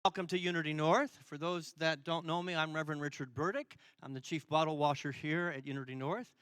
Welcome to Unity North. For those that don't know me, I'm Reverend Richard Burdick. I'm the chief bottle washer here at Unity North.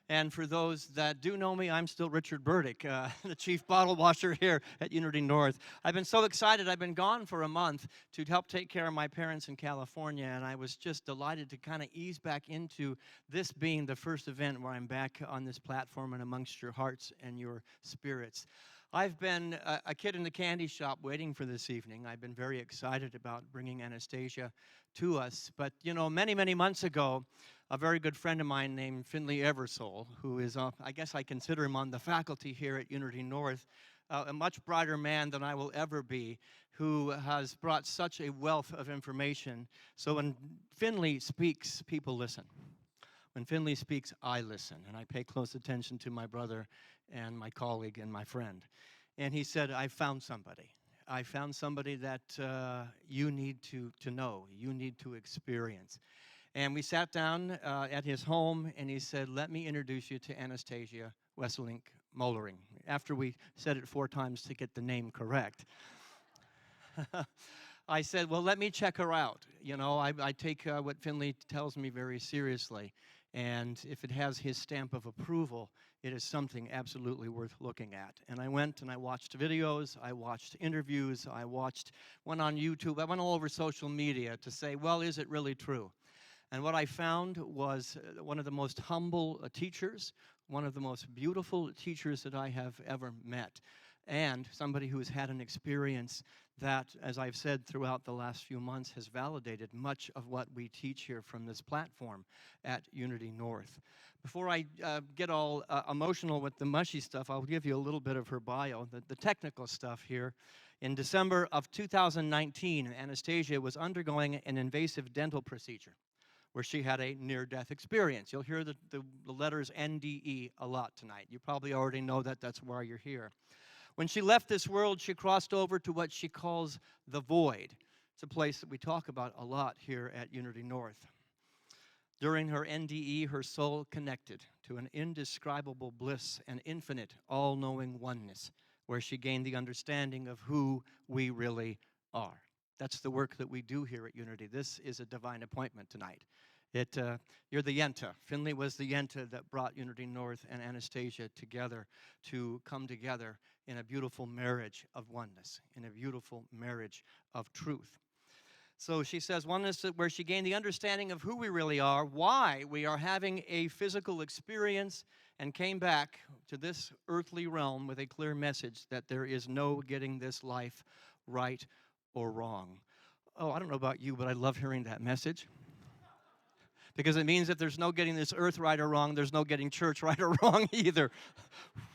And for those that do know me, I'm still Richard Burdick, the chief bottle washer here at Unity North. I've been so excited. I've been gone for a month to help take care of my parents in California, and I was just delighted to kind of ease back into this being the first event where I'm back on this platform and amongst your hearts and your spirits. I've been a kid in the candy shop waiting for this evening. I've been very excited about bringing Anastasia to us. But, you know, many months ago, a very good friend of mine named Finley Eversole, who is, I guess I consider him on the faculty here at Unity North, a much brighter man than I will ever be, who has brought such a wealth of information. So when Finley speaks, people listen. When Finley speaks, I listen, and I pay close attention to my brother and my colleague and my friend. And he said, I found somebody. I found somebody that you need to know, you need to experience. And we sat down at his home, and he said, let me introduce you to Anastasia Wesselink Mollering, after we said it 4 times to get the name correct. I said, well, let me check her out. You know, I take what Finley tells me very seriously. And if it has his stamp of approval, it is something absolutely worth looking at. And I went and I watched videos, I watched interviews, went on YouTube, I went all over social media to say, well, is it really true? And what I found was one of the most humble teachers, one of the most beautiful teachers that I have ever met, and somebody who has had an experience that, as I've said throughout the last few months, has validated much of what we teach here from this platform at Unity North. Before I get all emotional with the mushy stuff, I'll give you a little bit of her bio, the technical stuff here. In December of 2019, Anastasia was undergoing an invasive dental procedure where she had a near-death experience. You'll hear the letters NDE a lot tonight. You probably already know that. That's why you're here. When she left this world, she crossed over to what she calls the void. It's a place that we talk about a lot here at Unity North. During her NDE, her soul connected to an indescribable bliss and infinite, all-knowing oneness, where she gained the understanding of who we really are. That's the work that we do here at Unity. This is a divine appointment tonight. You're the Yenta. Finley was the Yenta that brought Unity North and Anastasia together to come together in a beautiful marriage of oneness, in a beautiful marriage of truth. So she says oneness where she gained the understanding of who we really are, why we are having a physical experience, and came back to this earthly realm with a clear message that there is no getting this life right or wrong. Oh, I don't know about you, but I love hearing that message. Because it means that there's no getting this earth right or wrong, there's no getting church right or wrong either.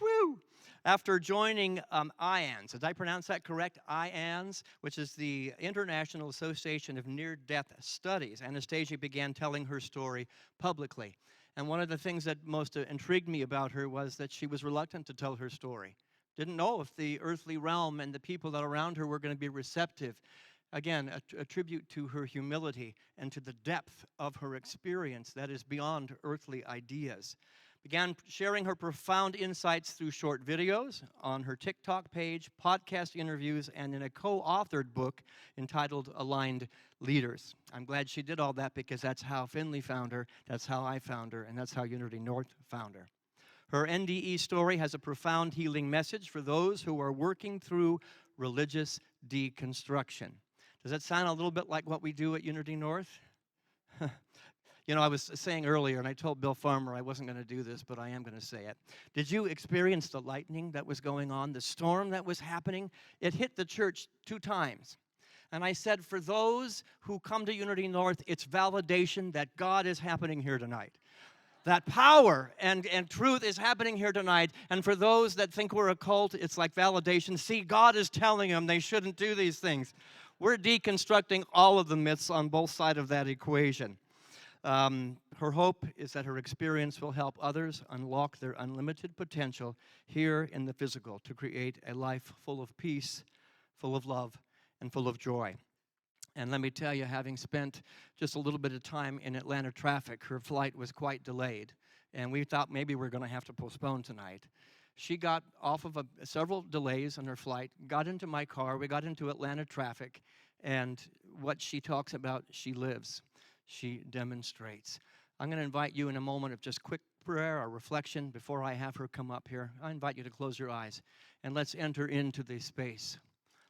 Woo! After joining IANS, did I pronounce that correct? IANS, which is the International Association of Near-Death Studies, Anastasia began telling her story publicly. And one of the things that most intrigued me about her was that she was reluctant to tell her story. Didn't know if the earthly realm and the people that are around her were going to be receptive. Again, a tribute to her humility and to the depth of her experience that is beyond earthly ideas. Began sharing her profound insights through short videos on her TikTok page, podcast interviews, and in a co-authored book entitled Aligned Leaders. I'm glad she did all that because that's how Finley found her, that's how I found her, and that's how Unity North found her. Her NDE story has a profound healing message for those who are working through religious deconstruction. Does that sound a little bit like what we do at Unity North? You know, I was saying earlier, and I told Bill Farmer I wasn't going to do this, but I am going to say it. Did you experience the lightning that was going on, the storm that was happening? It hit the church 2 times. And I said, for those who come to Unity North, it's validation that God is happening here tonight. That power and truth is happening here tonight. And for those that think we're a cult, it's like validation. See, God is telling them they shouldn't do these things. We're deconstructing all of the myths on both sides of that equation. Her hope is that her experience will help others unlock their unlimited potential here in the physical to create a life full of peace, full of love, and full of joy. And let me tell you, having spent just a little bit of time in Atlanta traffic, her flight was quite delayed. And we thought maybe we're going to have to postpone tonight. She got off of several delays on her flight, got into my car, we got into Atlanta traffic, And what she talks about, she lives, she demonstrates. I'm going to invite you in a moment of just quick prayer or reflection before I have her come up here. I invite you to close your eyes and let's enter into the space.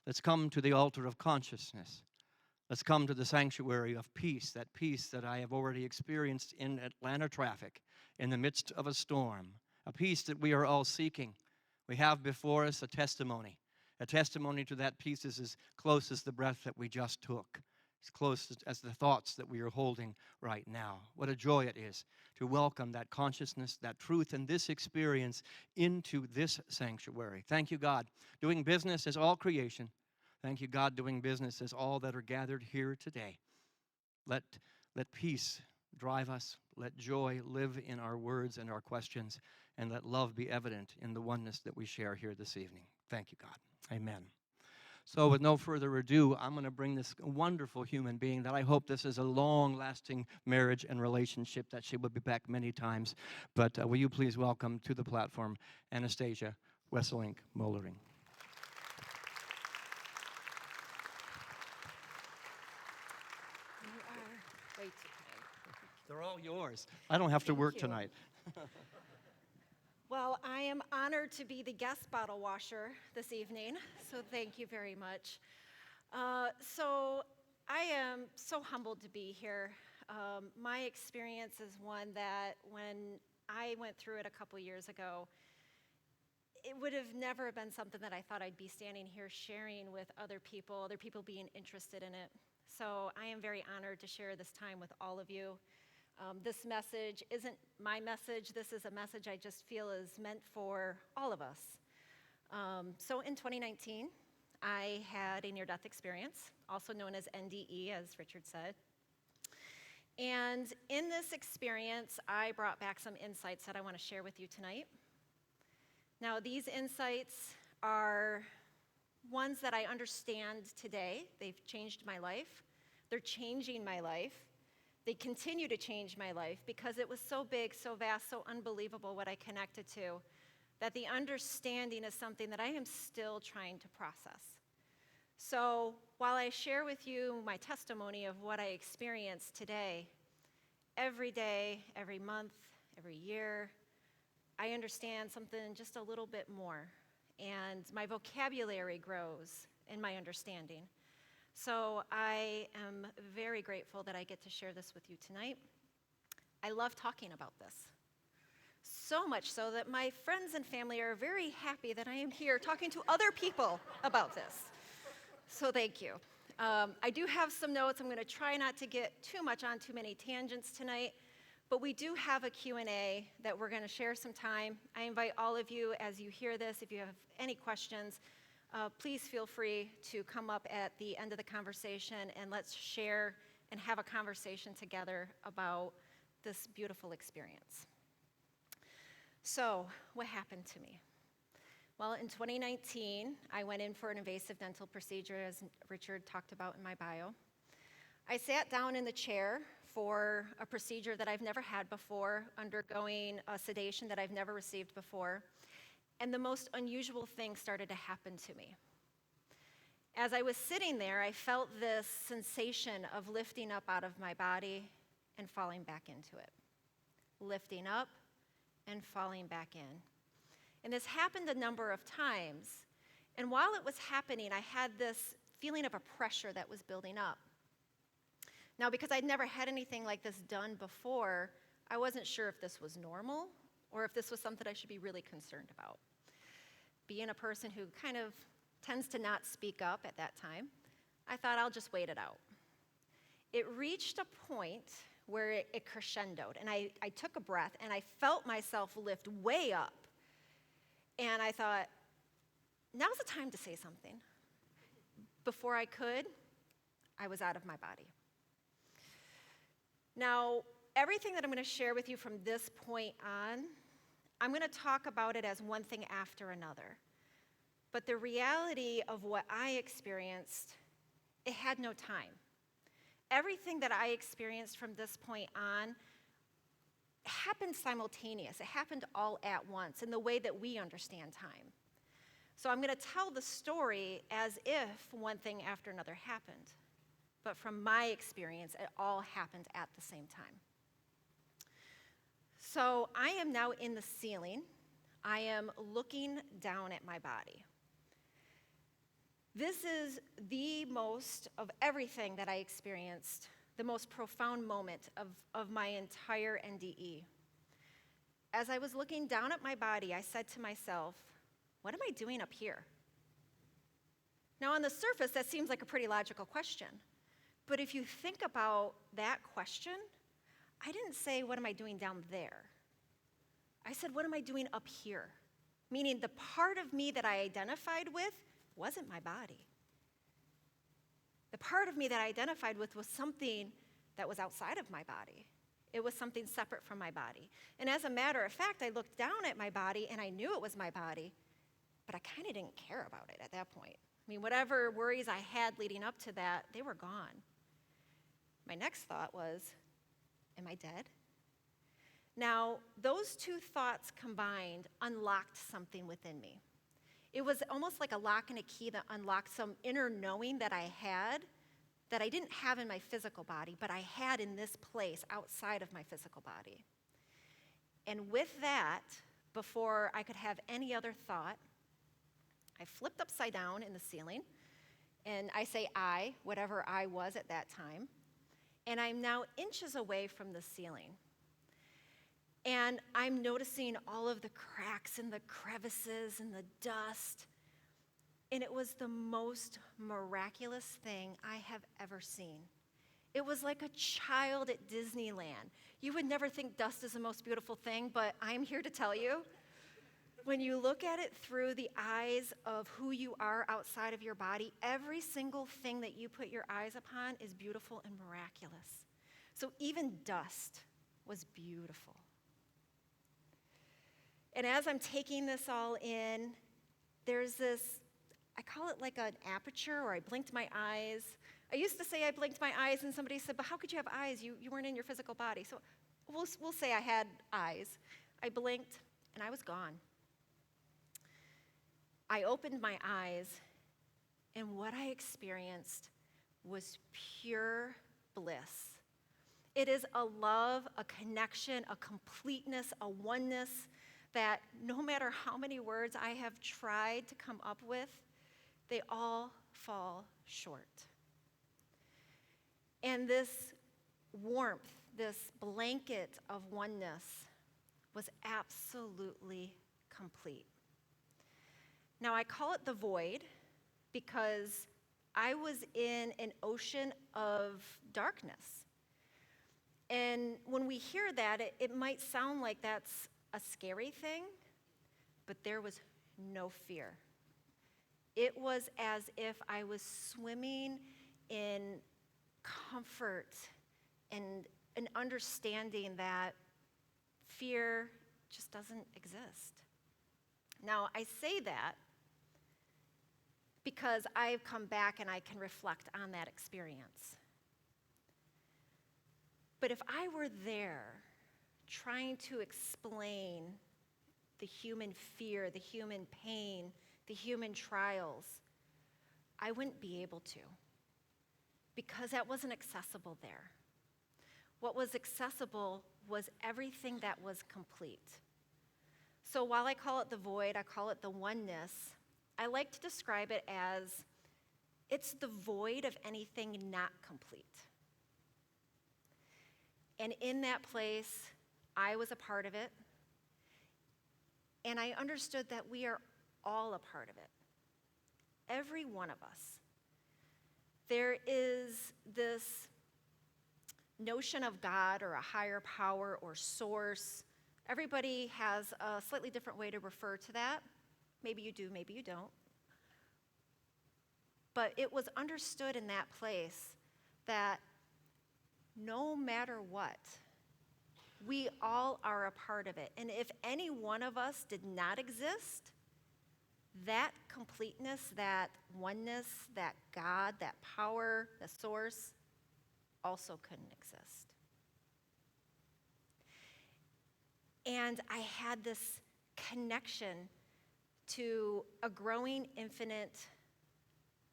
Let's come to the altar of consciousness. Let's come to the sanctuary of peace that I have already experienced in Atlanta traffic in the midst of a storm, a peace that we are all seeking. We have before us a testimony. A testimony to that peace is as close as the breath that we just took, as close as the thoughts that we are holding right now. What a joy it is to welcome that consciousness, that truth, and this experience into this sanctuary. Thank you, God. Doing business is all creation. Thank you, God, doing business is all that are gathered here today. Let peace drive us. Let joy live in our words and our questions. And let love be evident in the oneness that we share here this evening. Thank you, God. Amen. So with no further ado, I'm going to bring this wonderful human being that I hope this is a long-lasting marriage and relationship, that she will be back many times. But will you please welcome to the platform Anastasia Wesselink Mollering. Way too kind. They're all yours. I don't have to work tonight. Well, I am honored to be the guest bottle washer this evening, so thank you very much. So I am so humbled to be here. My experience is one that when I went through it a couple years ago, it would have never been something that I thought I'd be standing here sharing with other people being interested in it. So I am very honored to share this time with all of you. This message isn't my message. This is a message I just feel is meant for all of us. So in 2019, I had a near-death experience, also known as NDE, as Richard said. And in this experience, I brought back some insights that I want to share with you tonight. Now, these insights are ones that I understand today. They've changed my life. They're changing my life. They continue to change my life because it was so big, so vast, so unbelievable what I connected to, that the understanding is something that I am still trying to process. So while I share with you my testimony of what I experienced today, every day, every month, every year, I understand something just a little bit more, and my vocabulary grows in my understanding. So I am very grateful that I get to share this with you tonight. I love talking about this, so much so that my friends and family are very happy that I am here talking to other people about this. So thank you. I do have some notes. I'm going to try not to get too much on too many tangents tonight, but we do have a Q&A that we're going to share some time. I invite all of you, as you hear this, if you have any questions, please feel free to come up at the end of the conversation and let's share and have a conversation together about this beautiful experience. So, what happened to me? Well, in 2019, I went in for an invasive dental procedure, as Richard talked about in my bio. I sat down in the chair for a procedure that I've never had before, undergoing a sedation that I've never received before. And the most unusual thing started to happen to me. As I was sitting there, I felt this sensation of lifting up out of my body and falling back into it. Lifting up and falling back in. And this happened a number of times. And while it was happening, I had this feeling of a pressure that was building up. Now, because I'd never had anything like this done before, I wasn't sure if this was normal or if this was something I should be really concerned about. Being a person who kind of tends to not speak up at that time, I thought I'll just wait it out. It reached a point where it crescendoed, and I took a breath, and I felt myself lift way up. And I thought, now's the time to say something. Before I could, I was out of my body. Now, everything that I'm going to share with you from this point on, I'm going to talk about it as one thing after another. But the reality of what I experienced, it had no time. Everything that I experienced from this point on happened simultaneous. It happened all at once in the way that we understand time. So I'm going to tell the story as if one thing after another happened. but from my experience, it all happened at the same time. So I am now in the ceiling. I am looking down at my body. This is the most of everything that I experienced, the most profound moment of my entire NDE. As I was looking down at my body, I said to myself, what am I doing up here? Now, on the surface, that seems like a pretty logical question. But if you think about that question, I didn't say, what am I doing down there? I said, what am I doing up here? Meaning the part of me that I identified with wasn't my body. The part of me that I identified with was something that was outside of my body. It was something separate from my body. And as a matter of fact, I looked down at my body and I knew it was my body, but I kind of didn't care about it at that point. I mean, whatever worries I had leading up to that, they were gone. My next thought was, am I dead? Now, those two thoughts combined unlocked something within me. It was almost like a lock and a key that unlocked some inner knowing that I had that I didn't have in my physical body, but I had in this place outside of my physical body. And with that, before I could have any other thought, I flipped upside down in the ceiling, and I say I, whatever I was at that time, and I'm now inches away from the ceiling. And I'm noticing all of the cracks and the crevices and the dust. And it was the most miraculous thing I have ever seen. It was like a child at Disneyland. You would never think dust is the most beautiful thing, but I'm here to tell you, when you look at it through the eyes of who you are outside of your body, every single thing that you put your eyes upon is beautiful and miraculous. So even dust was beautiful. And as I'm taking this all in, there's this, I call it like an aperture, or I blinked my eyes. I used to say I blinked my eyes, and somebody said, but how could you have eyes? You weren't in your physical body. So we'll say I had eyes. I blinked, and I was gone. I opened my eyes, and what I experienced was pure bliss. It is a love, a connection, a completeness, a oneness that no matter how many words I have tried to come up with, they all fall short. And this warmth, this blanket of oneness was absolutely complete. Now, I call it the void because I was in an ocean of darkness. And when we hear that, it might sound like that's a scary thing, but there was no fear. It was as if I was swimming in comfort and an understanding that fear just doesn't exist. Now, I say that because I've come back and I can reflect on that experience. But if I were there trying to explain the human fear, the human pain, the human trials, I wouldn't be able to, because that wasn't accessible there. What was accessible was everything that was complete. So while I call it the void, I call it the oneness, I like to describe it as it's the void of anything not complete. And in that place, I was a part of it, and I understood that we are all a part of it, every one of us. There is this notion of God or a higher power or source. Everybody has a slightly different way to refer to that. Maybe you do, maybe you don't. But it was understood in that place that no matter what, we all are a part of it. And if any one of us did not exist, that completeness, that oneness, that God, that power, the source, also couldn't exist. And I had this connection to a growing infinite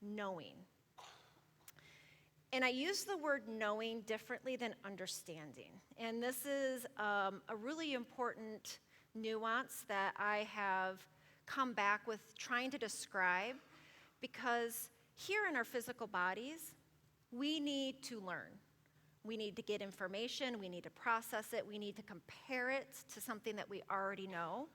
knowing. And I use the word knowing differently than understanding. And this is a really important nuance that I have come back with trying to describe, because here in our physical bodies, we need to learn. We need to get information, we need to process it, we need to compare it to something that we already know.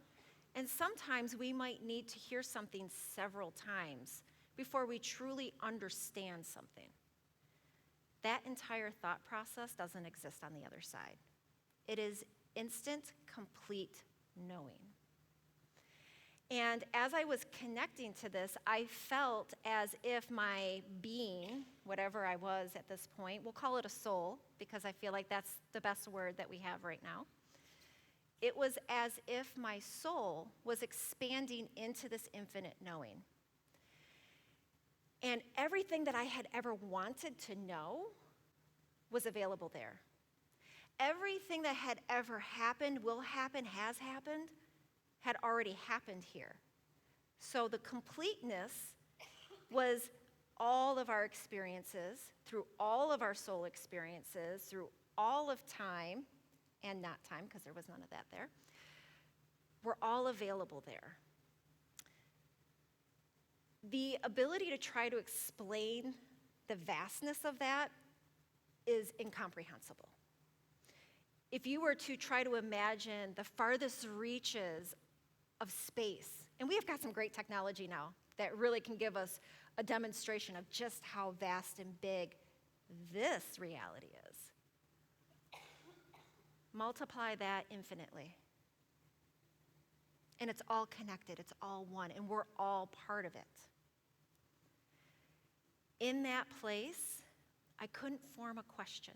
And sometimes we might need to hear something several times before we truly understand something. That entire thought process doesn't exist on the other side. It is instant, complete knowing. And as I was connecting to this, I felt as if my being, whatever I was at this point, we'll call it a soul, because I feel like that's the best word that we have right now. It was as if my soul was expanding into this infinite knowing. And everything that I had ever wanted to know was available there. Everything that had ever happened, will happen, has happened, had already happened here. So the completeness was all of our experiences, through all of our soul experiences, through all of time, and not time, because there was none of that there, were all available there. The ability to try to explain the vastness of that is incomprehensible. If you were to try to imagine the farthest reaches of space, and we have got some great technology now that really can give us a demonstration of just how vast and big this reality is. Multiply that infinitely. And it's all connected, it's all one, and we're all part of it. In that place, I couldn't form a question.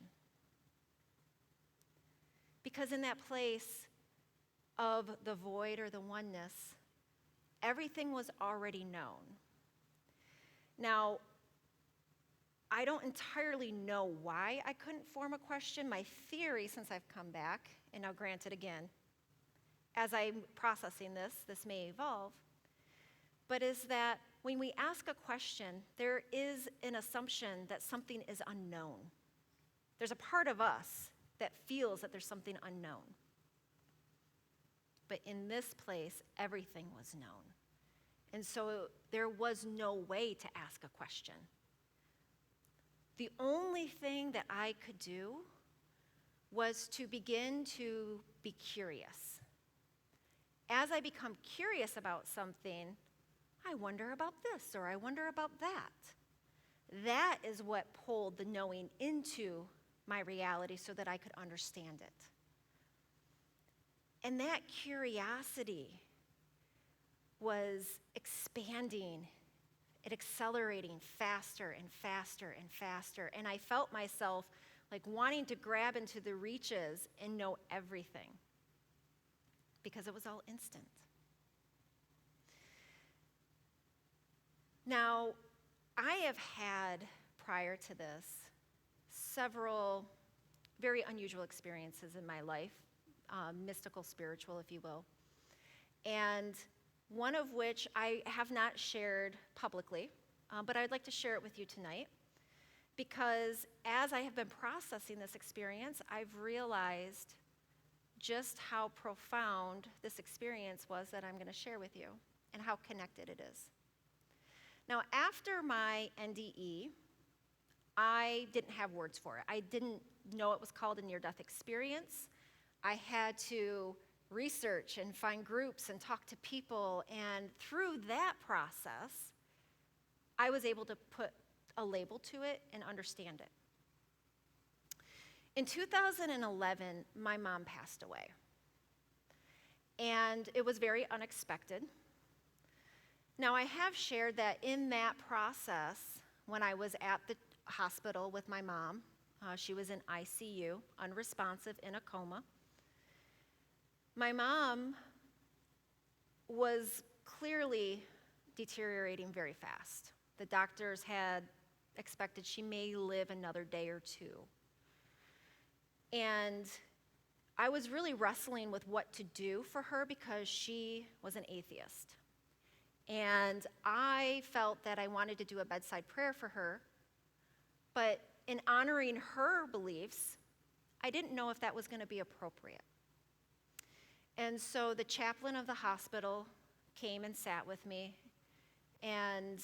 Because in that place of the void or the oneness, everything was already known. Now, I don't entirely know why I couldn't form a question. My theory, since I've come back, and now granted again, as I'm processing this may evolve, but is that when we ask a question, there is an assumption that something is unknown. There's a part of us that feels that there's something unknown. But in this place, everything was known. And so there was no way to ask a question. The only thing that I could do was to begin to be curious. As I become curious about something, I wonder about this or I wonder about that. That is what pulled the knowing into my reality so that I could understand it. And that curiosity was expanding, it accelerating faster and faster and faster. And I felt myself like wanting to grab into the reaches and know everything, because it was all instant. Now, I have had, prior to this, several very unusual experiences in my life, mystical, spiritual, if you will, and one of which I have not shared publicly, but I'd like to share it with you tonight, because as I have been processing this experience, I've realized just how profound this experience was that I'm going to share with you, and how connected it is. Now, after my NDE, I didn't have words for it. I didn't know it was called a near-death experience. I had to research and find groups and talk to people, and through that process, I was able to put a label to it and understand it. In 2011, my mom passed away, and it was very unexpected. Now, I have shared that in that process, when I was at the hospital with my mom, she was in ICU, unresponsive, in a coma. My mom was clearly deteriorating very fast. The doctors had expected she may live another day or two. And I was really wrestling with what to do for her, because she was an atheist. And I felt that I wanted to do a bedside prayer for her, but in honoring her beliefs, I didn't know if that was going to be appropriate. And so the chaplain of the hospital came and sat with me. And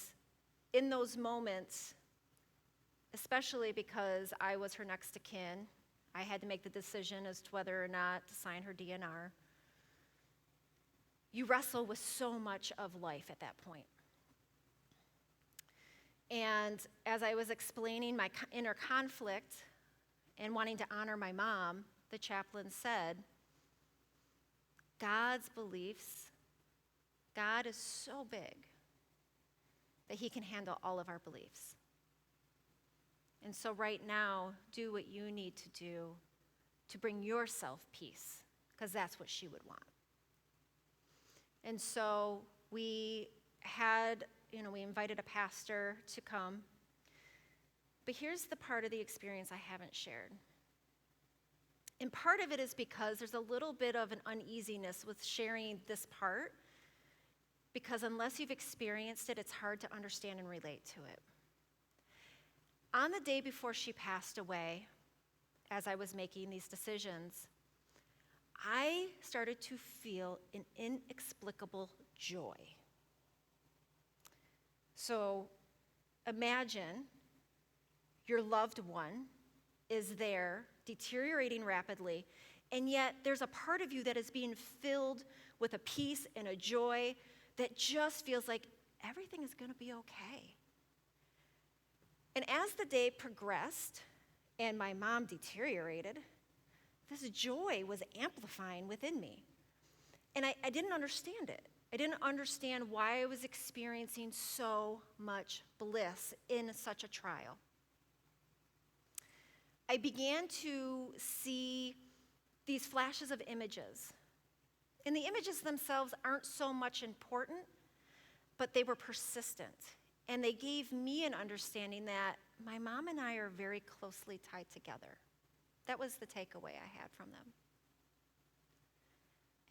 in those moments, especially because I was her next of kin, I had to make the decision as to whether or not to sign her DNR. You wrestle with so much of life at that point. And as I was explaining my inner conflict and wanting to honor my mom, the chaplain said, God's beliefs, God is so big that he can handle all of our beliefs. And so right now, do what you need to do to bring yourself peace, because that's what she would want. And so we invited a pastor to come. But here's the part of the experience I haven't shared. And part of it is because there's a little bit of an uneasiness with sharing this part, because unless you've experienced it, it's hard to understand and relate to it. On the day before she passed away, as I was making these decisions, I started to feel an inexplicable joy. So imagine your loved one is there, deteriorating rapidly, and yet there's a part of you that is being filled with a peace and a joy that just feels like everything is going to be okay. And as the day progressed and my mom deteriorated, this joy was amplifying within me. And I didn't understand it. I didn't understand why I was experiencing so much bliss in such a trial. I began to see these flashes of images. And the images themselves aren't so much important, but they were persistent. And they gave me an understanding that my mom and I are very closely tied together. That was the takeaway I had from them.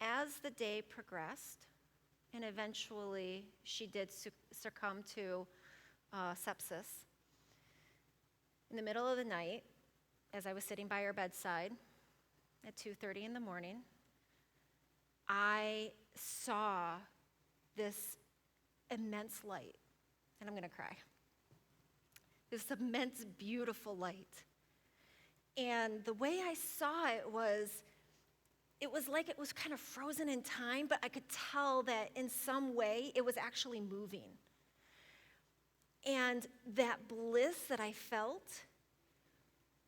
As the day progressed, and eventually she did succumb to sepsis, in the middle of the night, as I was sitting by her bedside at 2:30 in the morning, I saw this immense light. And I'm going to cry. This immense, beautiful light. And the way I saw it was like it was kind of frozen in time, but I could tell that in some way it was actually moving. And that bliss that I felt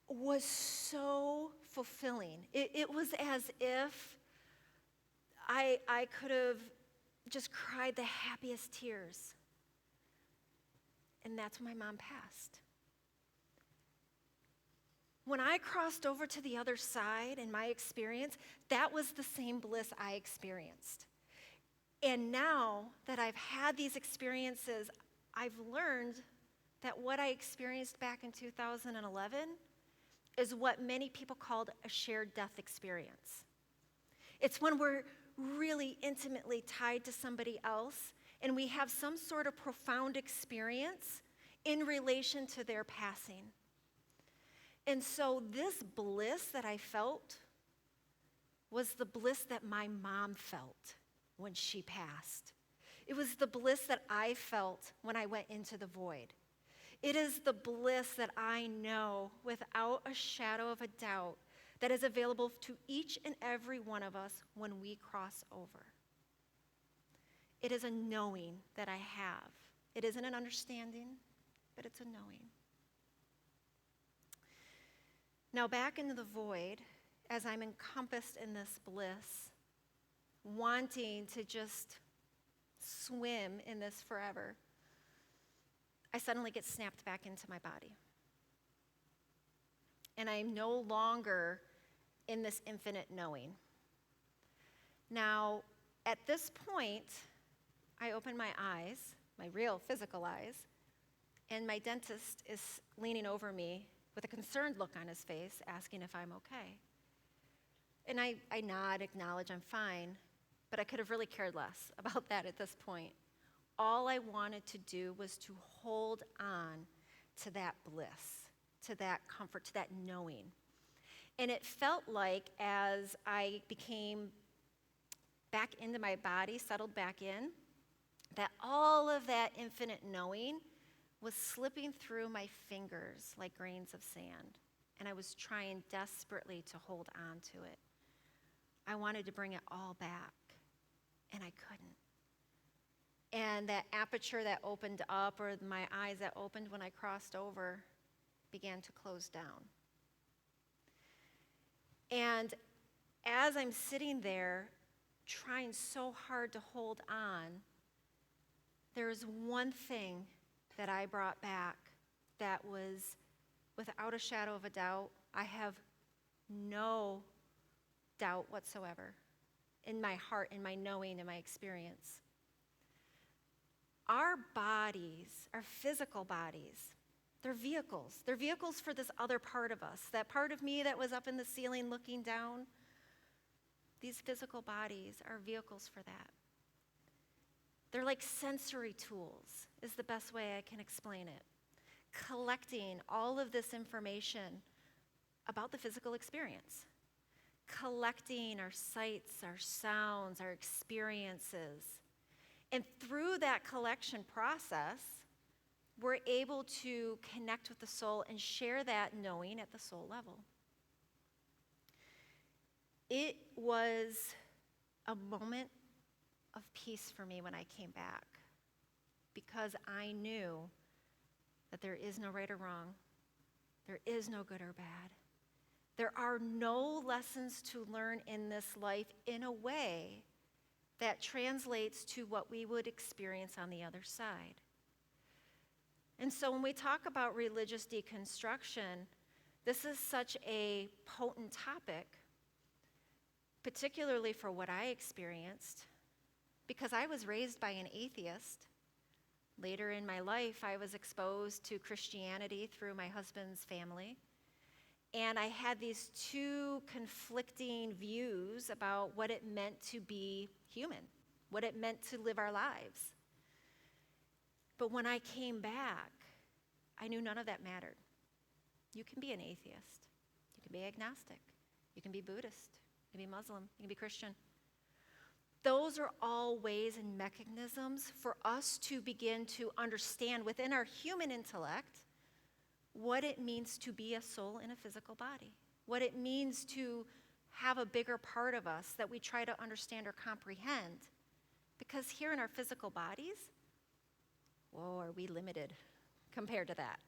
was so fulfilling. It was as if I could have just cried the happiest tears. And that's when my mom passed. When I crossed over to the other side in my experience, that was the same bliss I experienced. And now that I've had these experiences, I've learned that what I experienced back in 2011 is what many people called a shared death experience. It's when we're really intimately tied to somebody else and we have some sort of profound experience in relation to their passing. And so this bliss that I felt was the bliss that my mom felt when she passed. It was the bliss that I felt when I went into the void. It is the bliss that I know without a shadow of a doubt that is available to each and every one of us when we cross over. It is a knowing that I have. It isn't an understanding, but it's a knowing. Now back into the void, as I'm encompassed in this bliss, wanting to just swim in this forever, I suddenly get snapped back into my body. And I'm no longer in this infinite knowing. Now, at this point, I open my eyes, my real physical eyes, and my dentist is leaning over me with a concerned look on his face, asking if I'm okay. And I nod, acknowledge I'm fine, but I could have really cared less about that at this point. All I wanted to do was to hold on to that bliss. to that comfort, to that knowing. And it felt like as I became back into my body, settled back in, that all of that infinite knowing was slipping through my fingers like grains of sand. And I was trying desperately to hold on to it. I wanted to bring it all back, and I couldn't. And that aperture that opened up, or my eyes that opened when I crossed over, began to close down. And as I'm sitting there trying so hard to hold on, there's one thing that I brought back that was, without a shadow of a doubt, I have no doubt whatsoever in my heart, in my knowing, in my experience. Our bodies, our physical bodies, they're vehicles. They're vehicles for this other part of us, that part of me that was up in the ceiling looking down. These physical bodies are vehicles for that. They're like sensory tools, is the best way I can explain it. Collecting all of this information about the physical experience. Collecting our sights, our sounds, our experiences. And through that collection process, we're able to connect with the soul and share that knowing at the soul level. It was a moment of peace for me when I came back, because I knew that there is no right or wrong. There is no good or bad. There are no lessons to learn in this life in a way that translates to what we would experience on the other side. And so when we talk about religious deconstruction, this is such a potent topic, particularly for what I experienced, because I was raised by an atheist. Later in my life, I was exposed to Christianity through my husband's family. And I had these two conflicting views about what it meant to be human, what it meant to live our lives. But when I came back, I knew none of that mattered. You can be an atheist. You can be agnostic. You can be Buddhist. You can be Muslim. You can be Christian. Those are all ways and mechanisms for us to begin to understand within our human intellect what it means to be a soul in a physical body, what it means to have a bigger part of us that we try to understand or comprehend. Because here in our physical bodies, whoa, are we limited compared to that?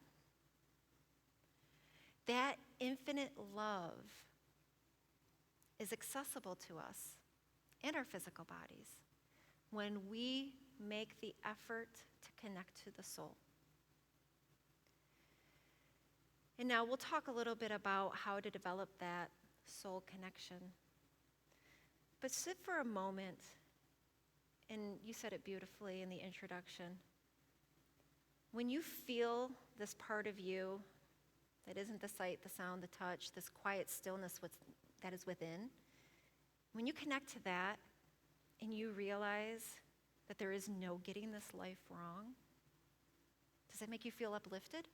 That infinite love is accessible to us in our physical bodies when we make the effort to connect to the soul. And now we'll talk a little bit about how to develop that soul connection. But sit for a moment, and you said it beautifully in the introduction. When you feel this part of you that isn't the sight, the sound, the touch, this quiet stillness that is within, when you connect to that and you realize that there is no getting this life wrong, does that make you feel uplifted?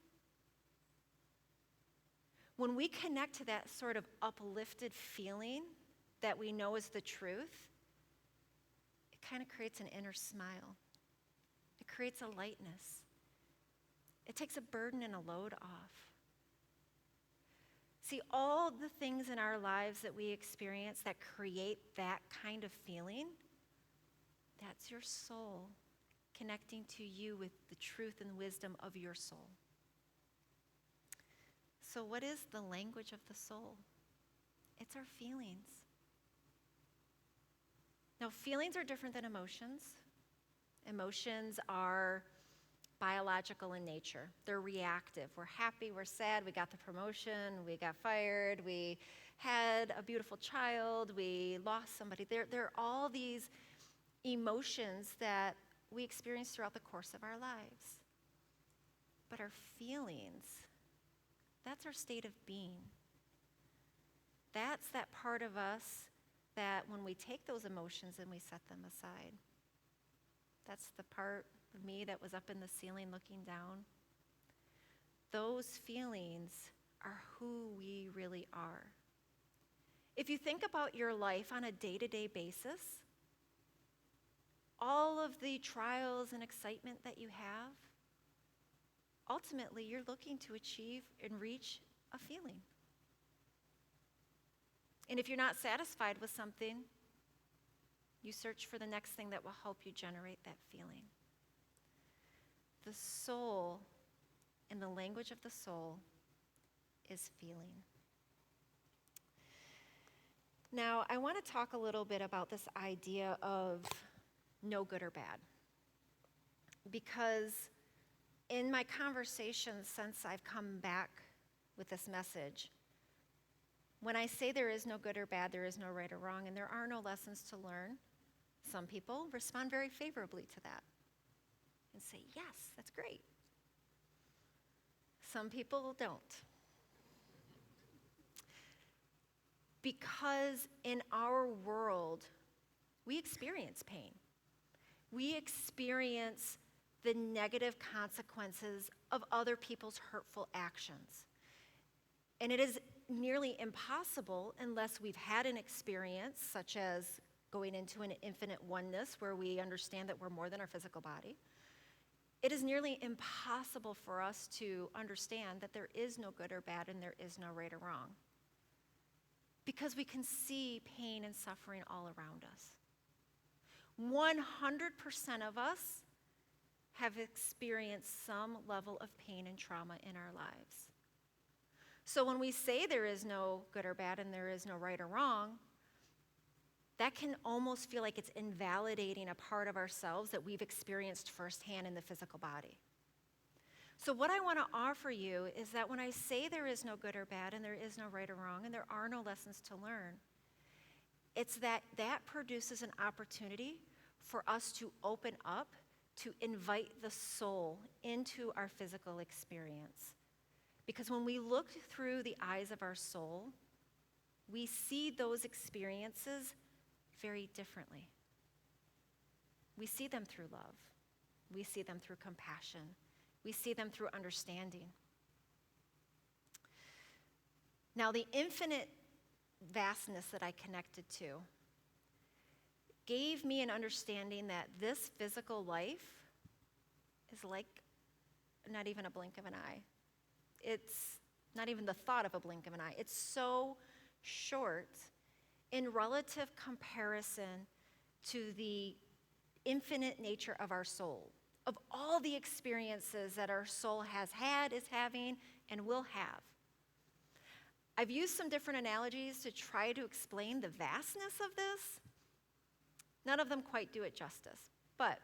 When we connect to that sort of uplifted feeling that we know is the truth, it kind of creates an inner smile. It creates a lightness. It takes a burden and a load off. See, all the things in our lives that we experience that create that kind of feeling, that's your soul connecting to you with the truth and wisdom of your soul. So what is the language of the soul? It's our feelings. Now, feelings are different than emotions. Emotions are biological in nature. They're reactive. We're happy, we're sad, we got the promotion, we got fired, we had a beautiful child, we lost somebody. There are all these emotions that we experience throughout the course of our lives. But our feelings, that's our state of being. That's that part of us that when we take those emotions and we set them aside, that's the part of me that was up in the ceiling looking down. those feelings are who we really are. If you think about your life on a day-to-day basis, all of the trials and excitement that you have, ultimately you're looking to achieve and reach a feeling. And if you're not satisfied with something, you search for the next thing that will help you generate that feeling. The soul, in the language of the soul, is feeling. Now, I want to talk a little bit about this idea of no good or bad. Because in my conversations since I've come back with this message, when I say there is no good or bad, there is no right or wrong, and there are no lessons to learn, some people respond very favorably to that and say, yes, that's great. Some people don't. Because in our world, we experience pain. We experience the negative consequences of other people's hurtful actions. And it is nearly impossible, unless we've had an experience such as going into an infinite oneness where we understand that we're more than our physical body. It is nearly impossible for us to understand that there is no good or bad and there is no right or wrong, because we can see pain and suffering all around us. 100% of us have experienced some level of pain and trauma in our lives. So when we say there is no good or bad and there is no right or wrong, that can almost feel like it's invalidating a part of ourselves that we've experienced firsthand in the physical body. So what I want to offer you is that when I say there is no good or bad and there is no right or wrong and there are no lessons to learn, it's that produces an opportunity for us to open up, to invite the soul into our physical experience. Because when we look through the eyes of our soul, we see those experiences very differently. We see them through love. We see them through compassion. We see them through understanding. Now, the infinite vastness that I connected to gave me an understanding that this physical life is like not even a blink of an eye. It's not even the thought of a blink of an eye. It's so short in relative comparison to the infinite nature of our soul, of all the experiences that our soul has had, is having, and will have. I've used some different analogies to try to explain the vastness of this. None of them quite do it justice. But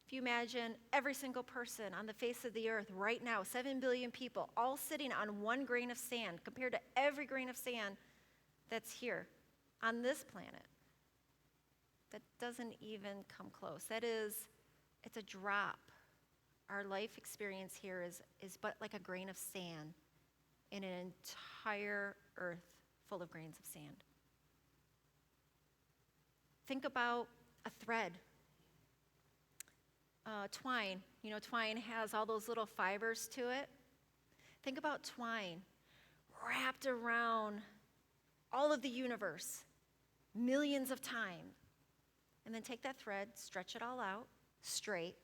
if you imagine every single person on the face of the earth right now, 7 billion people, all sitting on one grain of sand compared to every grain of sand that's here on this planet, that doesn't even come close. It's a drop. Our life experience here is but like a grain of sand in an entire earth full of grains of sand. Think about a thread. Twine. You know, twine has all those little fibers to it. Think about twine wrapped around all of the universe millions of times. And then take that thread, stretch it all out straight,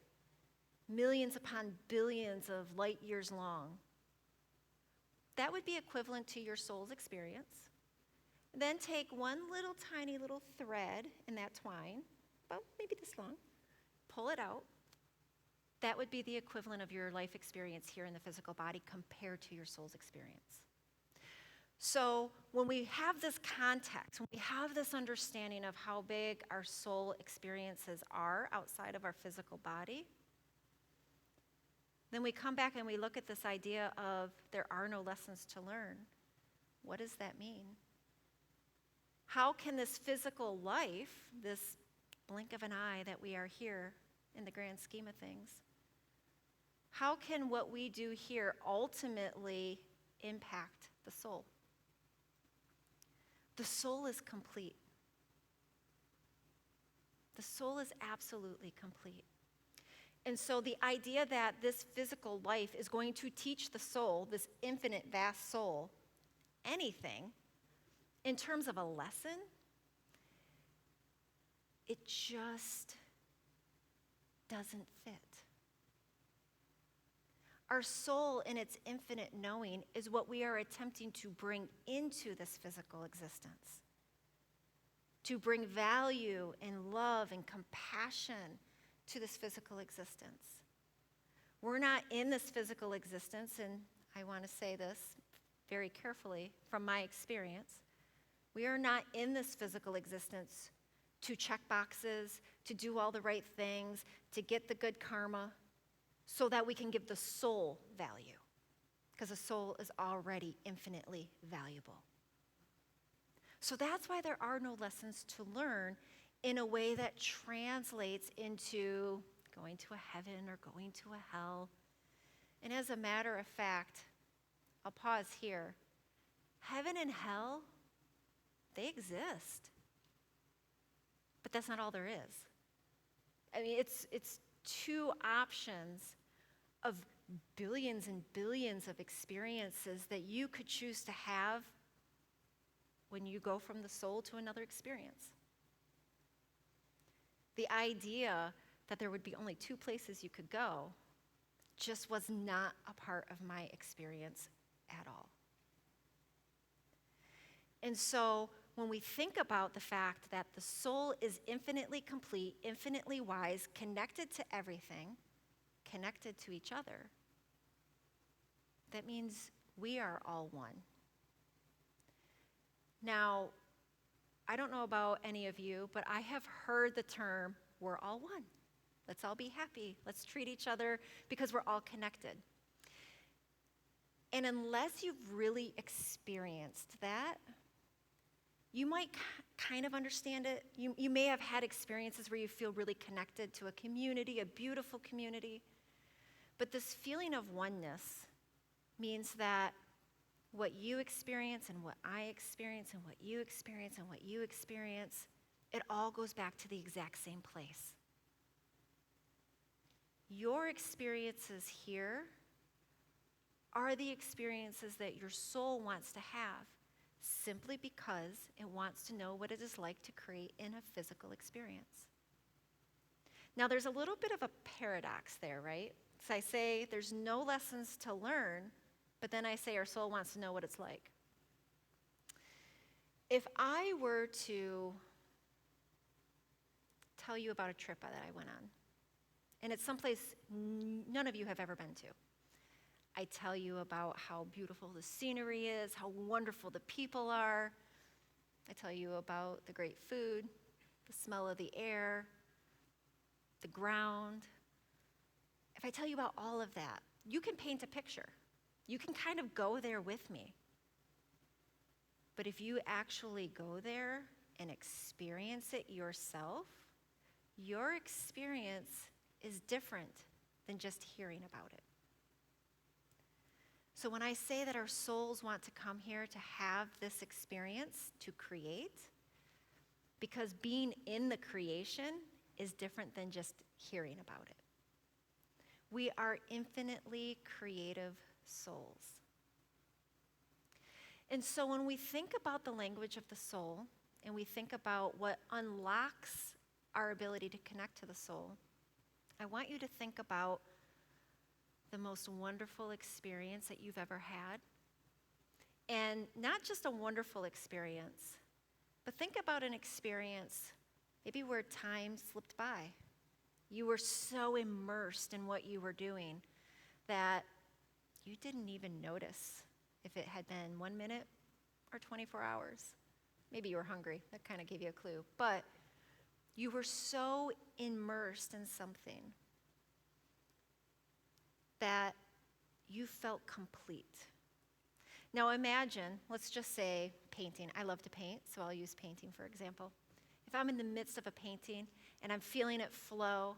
millions upon billions of light years long. That would be equivalent to your soul's experience. Then take one little tiny little thread in that twine, about maybe this long, pull it out. That would be the equivalent of your life experience here in the physical body compared to your soul's experience. So when we have this context, when we have this understanding of how big our soul experiences are outside of our physical body, then we come back and we look at this idea of there are no lessons to learn. What does that mean? How can this physical life, this blink of an eye that we are here in the grand scheme of things, how can what we do here ultimately impact the soul? The soul is complete. The soul is absolutely complete. And so the idea that this physical life is going to teach the soul, this infinite, vast soul, anything in terms of a lesson, it just doesn't fit. Our soul, in its infinite knowing, is what we are attempting to bring into this physical existence, to bring value and love and compassion to this physical existence. We're not in this physical existence, and I want to say this very carefully from my experience. We are not in this physical existence to check boxes, to do all the right things, to get the good karma, so that we can give the soul value, because the soul is already infinitely valuable. So that's why there are no lessons to learn in a way that translates into going to a heaven or going to a hell. And as a matter of fact, I'll pause here. Heaven and hell, they exist. But that's not all there is. I mean, it's two options of billions and billions of experiences that you could choose to have when you go from the soul to another experience. The idea that there would be only two places you could go just was not a part of my experience at all. And so when we think about the fact that the soul is infinitely complete, infinitely wise, connected to everything, connected to each other, that means we are all one. Now, I don't know about any of you, but I have heard the term, we're all one. Let's all be happy. Let's treat each other because we're all connected. And unless you've really experienced that, you might kind of understand it. You may have had experiences where you feel really connected to a community, a beautiful community. But this feeling of oneness means that what you experience and what I experience and what you experience and what you experience, it all goes back to the exact same place. Your experiences here are the experiences that your soul wants to have, simply because it wants to know what it is like to create in a physical experience. Now, there's a little bit of a paradox there, right? So I say there's no lessons to learn, but then I say our soul wants to know what it's like. If I were to tell you about a trip that I went on, and it's someplace none of you have ever been to, I tell you about how beautiful the scenery is, how wonderful the people are. I tell you about the great food, the smell of the air, the ground. If I tell you about all of that, you can paint a picture. You can kind of go there with me. But if you actually go there and experience it yourself, your experience is different than just hearing about it. So when I say that our souls want to come here to have this experience, to create, because being in the creation is different than just hearing about it. We are infinitely creative souls. And so when we think about the language of the soul, and we think about what unlocks our ability to connect to the soul, I want you to think about the most wonderful experience that you've ever had. And not just a wonderful experience, but think about an experience maybe where time slipped by. You were so immersed in what you were doing that you didn't even notice if it had been 1 minute or 24 hours. Maybe you were hungry. That kind of gave you a clue. But you were so immersed in something that you felt complete. Now imagine, let's just say painting. I love to paint, so I'll use painting for example. If I'm in the midst of a painting and I'm feeling it flow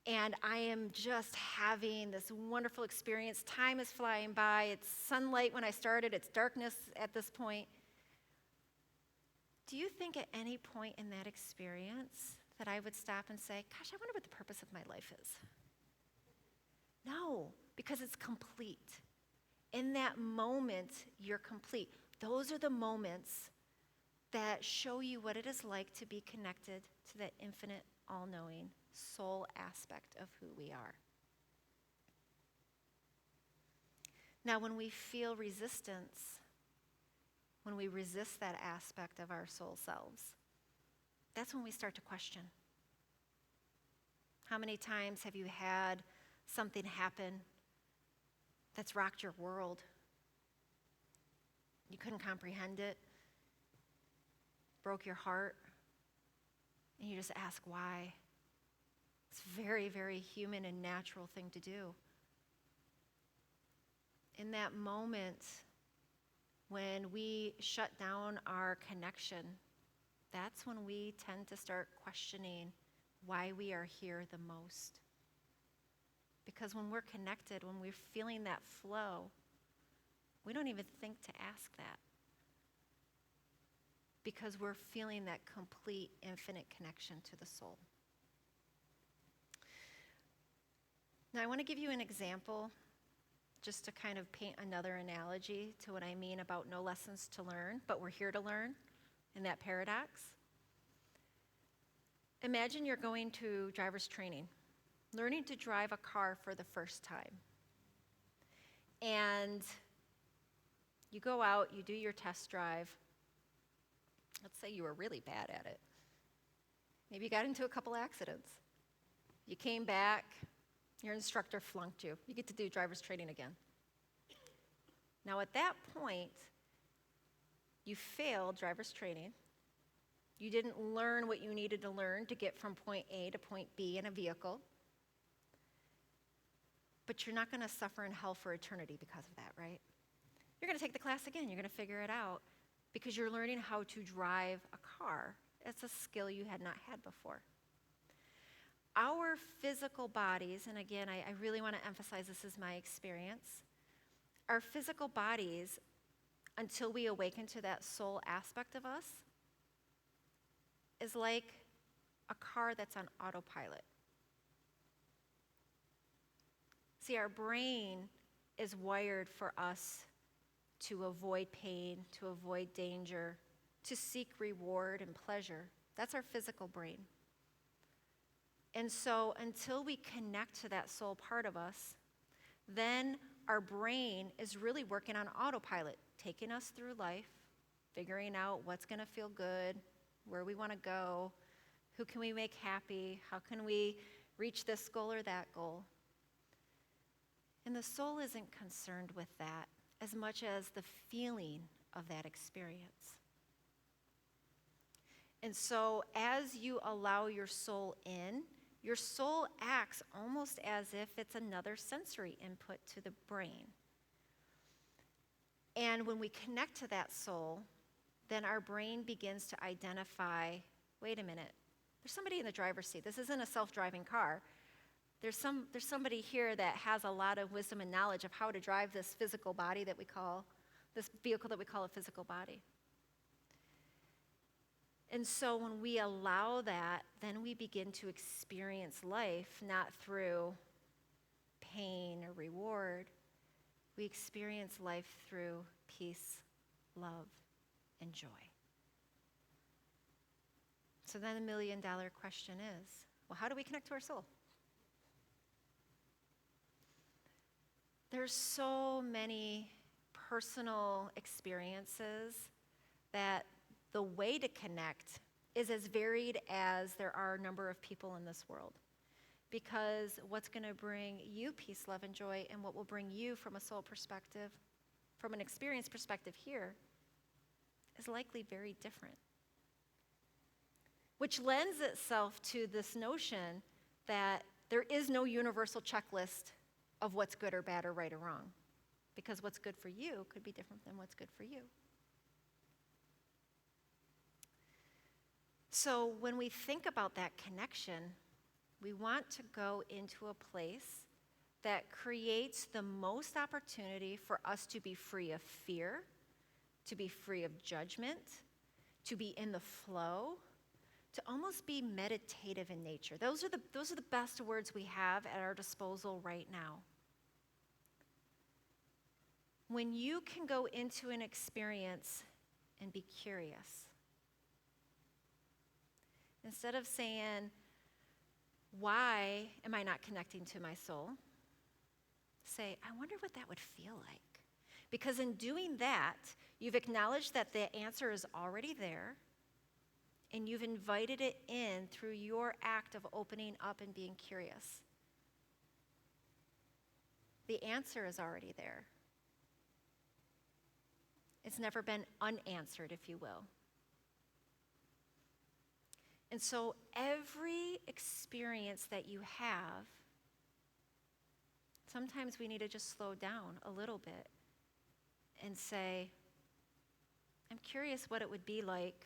and I am just having this wonderful experience, time is flying by, it's sunlight when I started, it's darkness at this point. Do you think at any point in that experience that I would stop and say, gosh, I wonder what the purpose of my life is? No, because it's complete. In that moment, you're complete. Those are the moments that show you what it is like to be connected to that infinite, all-knowing soul aspect of who we are. Now, when we feel resistance, when we resist that aspect of our soul selves, that's when we start to question. How many times have you had something happen that's rocked your world? You couldn't comprehend it, broke your heart, and you just ask why. It's a very, very human and natural thing to do. In that moment, when we shut down our connection, that's when we tend to start questioning why we are here the most. Because when we're connected, when we're feeling that flow, we don't even think to ask that. Because we're feeling that complete, infinite connection to the soul. Now, I want to give you an example, just to kind of paint another analogy to what I mean about no lessons to learn, but we're here to learn, in that paradox. Imagine you're going to driver's training, learning to drive a car for the first time. And you go out, you do your test drive. Let's say you were really bad at it. Maybe you got into a couple accidents. You came back, your instructor flunked you. You get to do driver's training again. Now at that point, you failed driver's training. You didn't learn what you needed to learn to get from point A to point B in a vehicle. But you're not going to suffer in hell for eternity because of that, right? You're going to take the class again. You're going to figure it out because you're learning how to drive a car. It's a skill you had not had before. Our physical bodies, and again, I really want to emphasize this is my experience. Our physical bodies, until we awaken to that soul aspect of us, is like a car that's on autopilot. See, our brain is wired for us to avoid pain, to avoid danger, to seek reward and pleasure. That's our physical brain. And so until we connect to that soul part of us, then our brain is really working on autopilot, taking us through life, figuring out what's going to feel good, where we want to go, who can we make happy, how can we reach this goal or that goal. And the soul isn't concerned with that as much as the feeling of that experience. And so as you allow your soul in, your soul acts almost as if it's another sensory input to the brain. And when we connect to that soul, then our brain begins to identify, wait a minute, there's somebody in the driver's seat. This isn't a self-driving car. There's somebody here that has a lot of wisdom and knowledge of how to drive this physical body that we call, this vehicle that we call a physical body. And so when we allow that, then we begin to experience life not through pain or reward. We experience life through peace, love, and joy. So then the million-dollar question is, well, how do we connect to our soul? There's so many personal experiences that the way to connect is as varied as there are a number of people in this world. Because what's going to bring you peace, love, and joy, and what will bring you from a soul perspective, from an experience perspective here, is likely very different. Which lends itself to this notion that there is no universal checklist of what's good or bad or right or wrong. Because what's good for you could be different than what's good for you. So when we think about that connection, we want to go into a place that creates the most opportunity for us to be free of fear, to be free of judgment, to be in the flow, to almost be meditative in nature. Those are the best words we have at our disposal right now. when you can go into an experience and be curious, instead of saying, why am I not connecting to my soul? Say, I wonder what that would feel like. Because in doing that, you've acknowledged that the answer is already there, and you've invited it in through your act of opening up and being curious. The answer is already there. It's never been unanswered, if you will. And so every experience that you have, sometimes we need to just slow down a little bit and say, I'm curious what it would be like,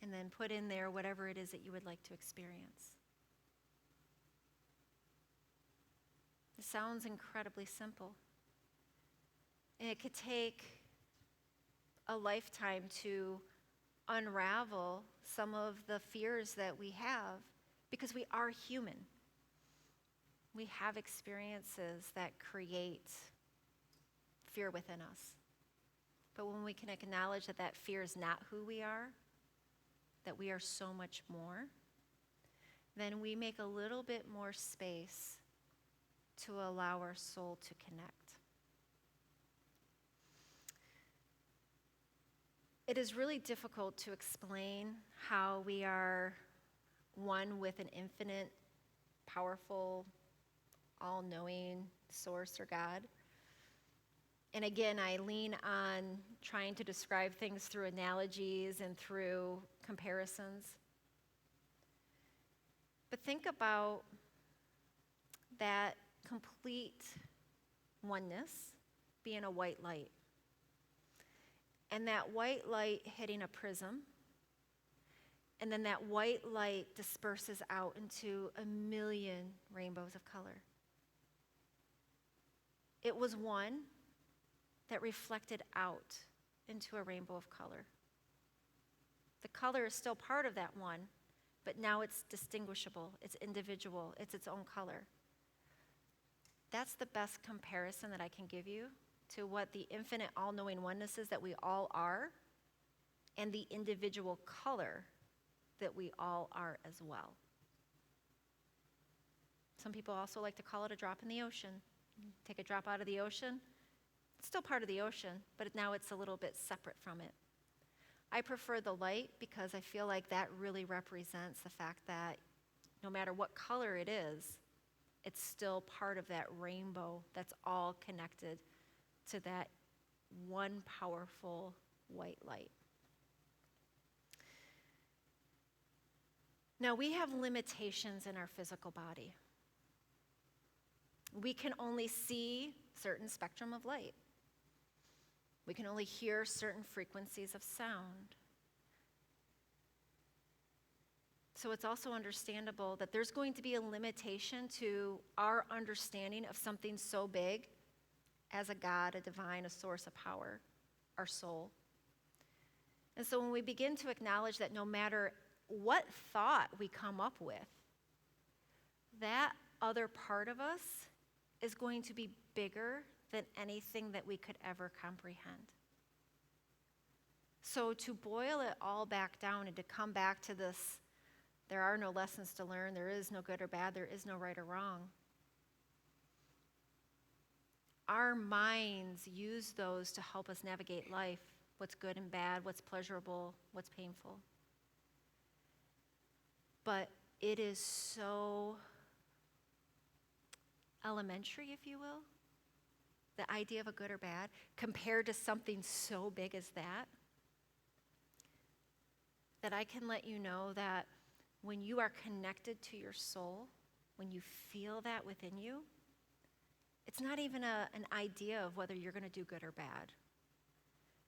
and then put in there whatever it is that you would like to experience. It sounds incredibly simple. And it could take a lifetime to unravel some of the fears that we have, because we are human. We have experiences that create fear within us. But when we can acknowledge that that fear is not who we are, that we are so much more, then we make a little bit more space to allow our soul to connect. It is really difficult to explain how we are one with an infinite, powerful, all-knowing source or God. And again, I lean on trying to describe things through analogies and through comparisons. But think about that complete oneness being a white light. And that white light hitting a prism, and then that white light disperses out into a million rainbows of color. It was one that reflected out into a rainbow of color. The color is still part of that one, but now it's distinguishable, it's individual, it's its own color. That's the best comparison that I can give you to what the infinite all-knowing oneness is that we all are, and the individual color that we all are as well. Some people also like to call it a drop in the ocean. Take a drop out of the ocean, it's still part of the ocean, but now it's a little bit separate from it. I prefer the light because I feel like that really represents the fact that no matter what color it is, it's still part of that rainbow that's all connected to that one powerful white light. Now, we have limitations in our physical body. We can only see certain spectrum of light. We can only hear certain frequencies of sound. So it's also understandable that there's going to be a limitation to our understanding of something so big as a God, a divine, a source of power, our soul. And so when we begin to acknowledge that no matter what thought we come up with, that other part of us is going to be bigger than anything that we could ever comprehend. So to boil it all back down and to come back to this, there are no lessons to learn, there is no good or bad, there is no right or wrong. Our minds use those to help us navigate life, what's good and bad, what's pleasurable, what's painful. But it is so elementary, if you will, the idea of a good or bad, compared to something so big as that I can let you know that when you are connected to your soul, when you feel that within you, it's not even an idea of whether you're going to do good or bad,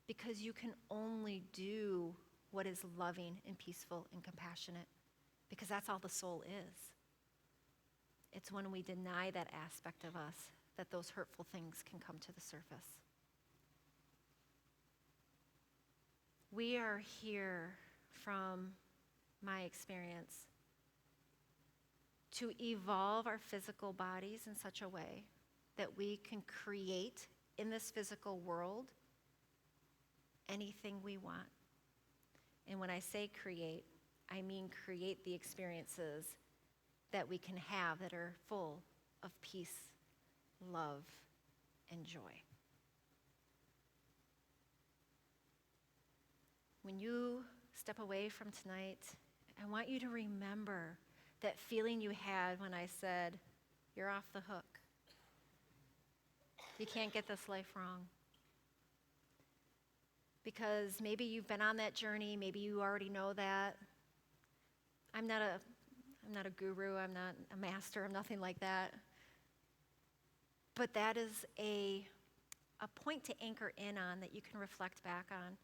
because you can only do what is loving and peaceful and compassionate, because that's all the soul is. It's when we deny that aspect of us that those hurtful things can come to the surface. We are here, from my experience, to evolve our physical bodies in such a way that we can create in this physical world anything we want. And when I say create, I mean create the experiences that we can have that are full of peace, love, and joy. When you step away from tonight, I want you to remember that feeling you had when I said, you're off the hook. You can't get this life wrong. Because maybe you've been on that journey, maybe you already know that. I'm not a guru, I'm not a master, I'm nothing like that. But that is a point to anchor in on that you can reflect back on.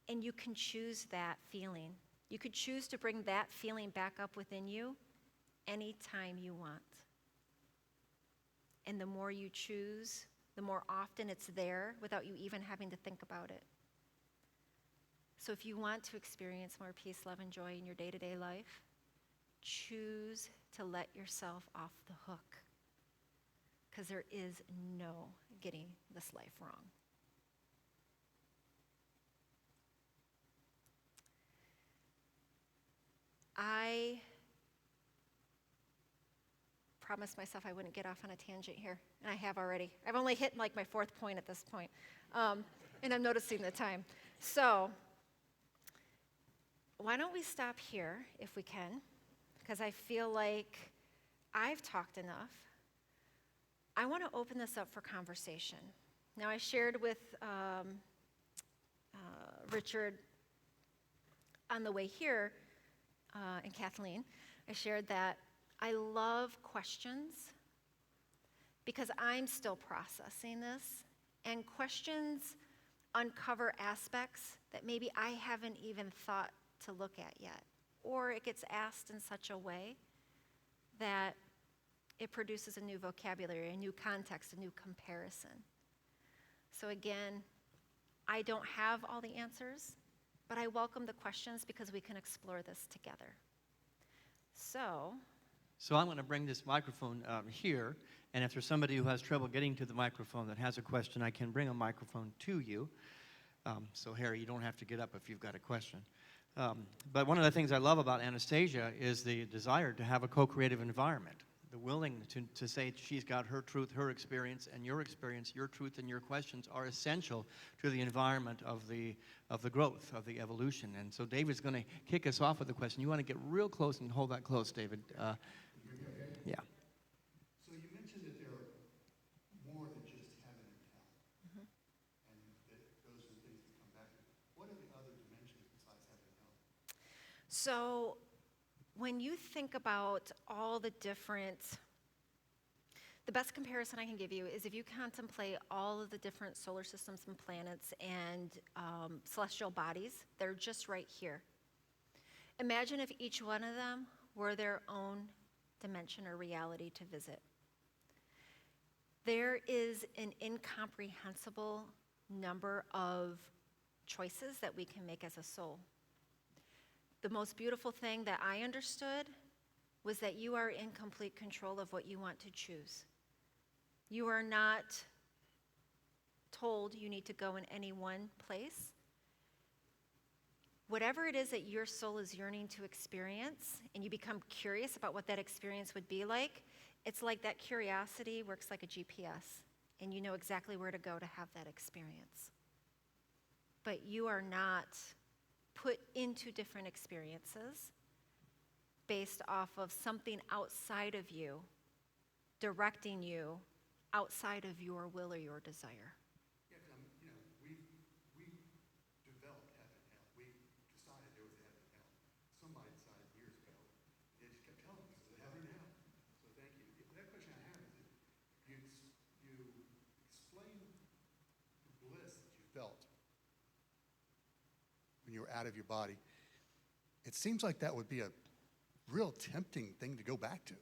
And you can choose that feeling. You could choose to bring that feeling back up within you anytime you want. And the more you choose, the more often it's there without you even having to think about it. So if you want to experience more peace, love, and joy in your day-to-day life, choose to let yourself off the hook. Because there is no getting this life wrong. I promised myself I wouldn't get off on a tangent here, and I have already. I've only hit like my fourth point at this point, and I'm noticing the time. So why don't we stop here if we can, because I feel like I've talked enough. I want to open this up for conversation. Now, I shared with Richard on the way here, and Kathleen, I shared that I love questions because I'm still processing this, and questions uncover aspects that maybe I haven't even thought to look at yet, or it gets asked in such a way that it produces a new vocabulary, a new context, a new comparison. So again, I don't have all the answers, but I welcome the questions because we can explore this together. So I'm going to bring this microphone here, and if there's somebody who has trouble getting to the microphone that has a question, I can bring a microphone to you. So Harry, you don't have to get up if you've got a question. But one of the things I love about Anastasia is the desire to have a co-creative environment, the willing to say she's got her truth, her experience, and your experience, your truth, and your questions are essential to the environment of the growth, of the evolution. And so David's going to kick us off with a question. You want to get real close and hold that close, David. Yeah. So you mentioned that there are more than just heaven and hell, and that those are the things that come back to. What are the other dimensions besides heaven and hell? So when you think about all the best comparison I can give you is if you contemplate all of the different solar systems and planets and celestial bodies, they're just right here. Imagine if each one of them were their own dimension or reality to visit. There is an incomprehensible number of choices that we can make as a soul. The most beautiful thing that I understood was that you are in complete control of what you want to choose. You are not told you need to go in any one place. Whatever it is that your soul is yearning to experience, and you become curious about what that experience would be like, it's like that curiosity works like a GPS, and you know exactly where to go to have that experience. But you are not put into different experiences based off of something outside of you, directing you outside of your will or your desire. Yeah, we developed heaven and hell. We decided there was a heaven and hell. Somebody decided years ago. They just kept telling us there's a heaven and hell. So thank you. That question I have is that you explain the bliss that you felt when you were out of your body. It seems like that would be a real tempting thing to go back to.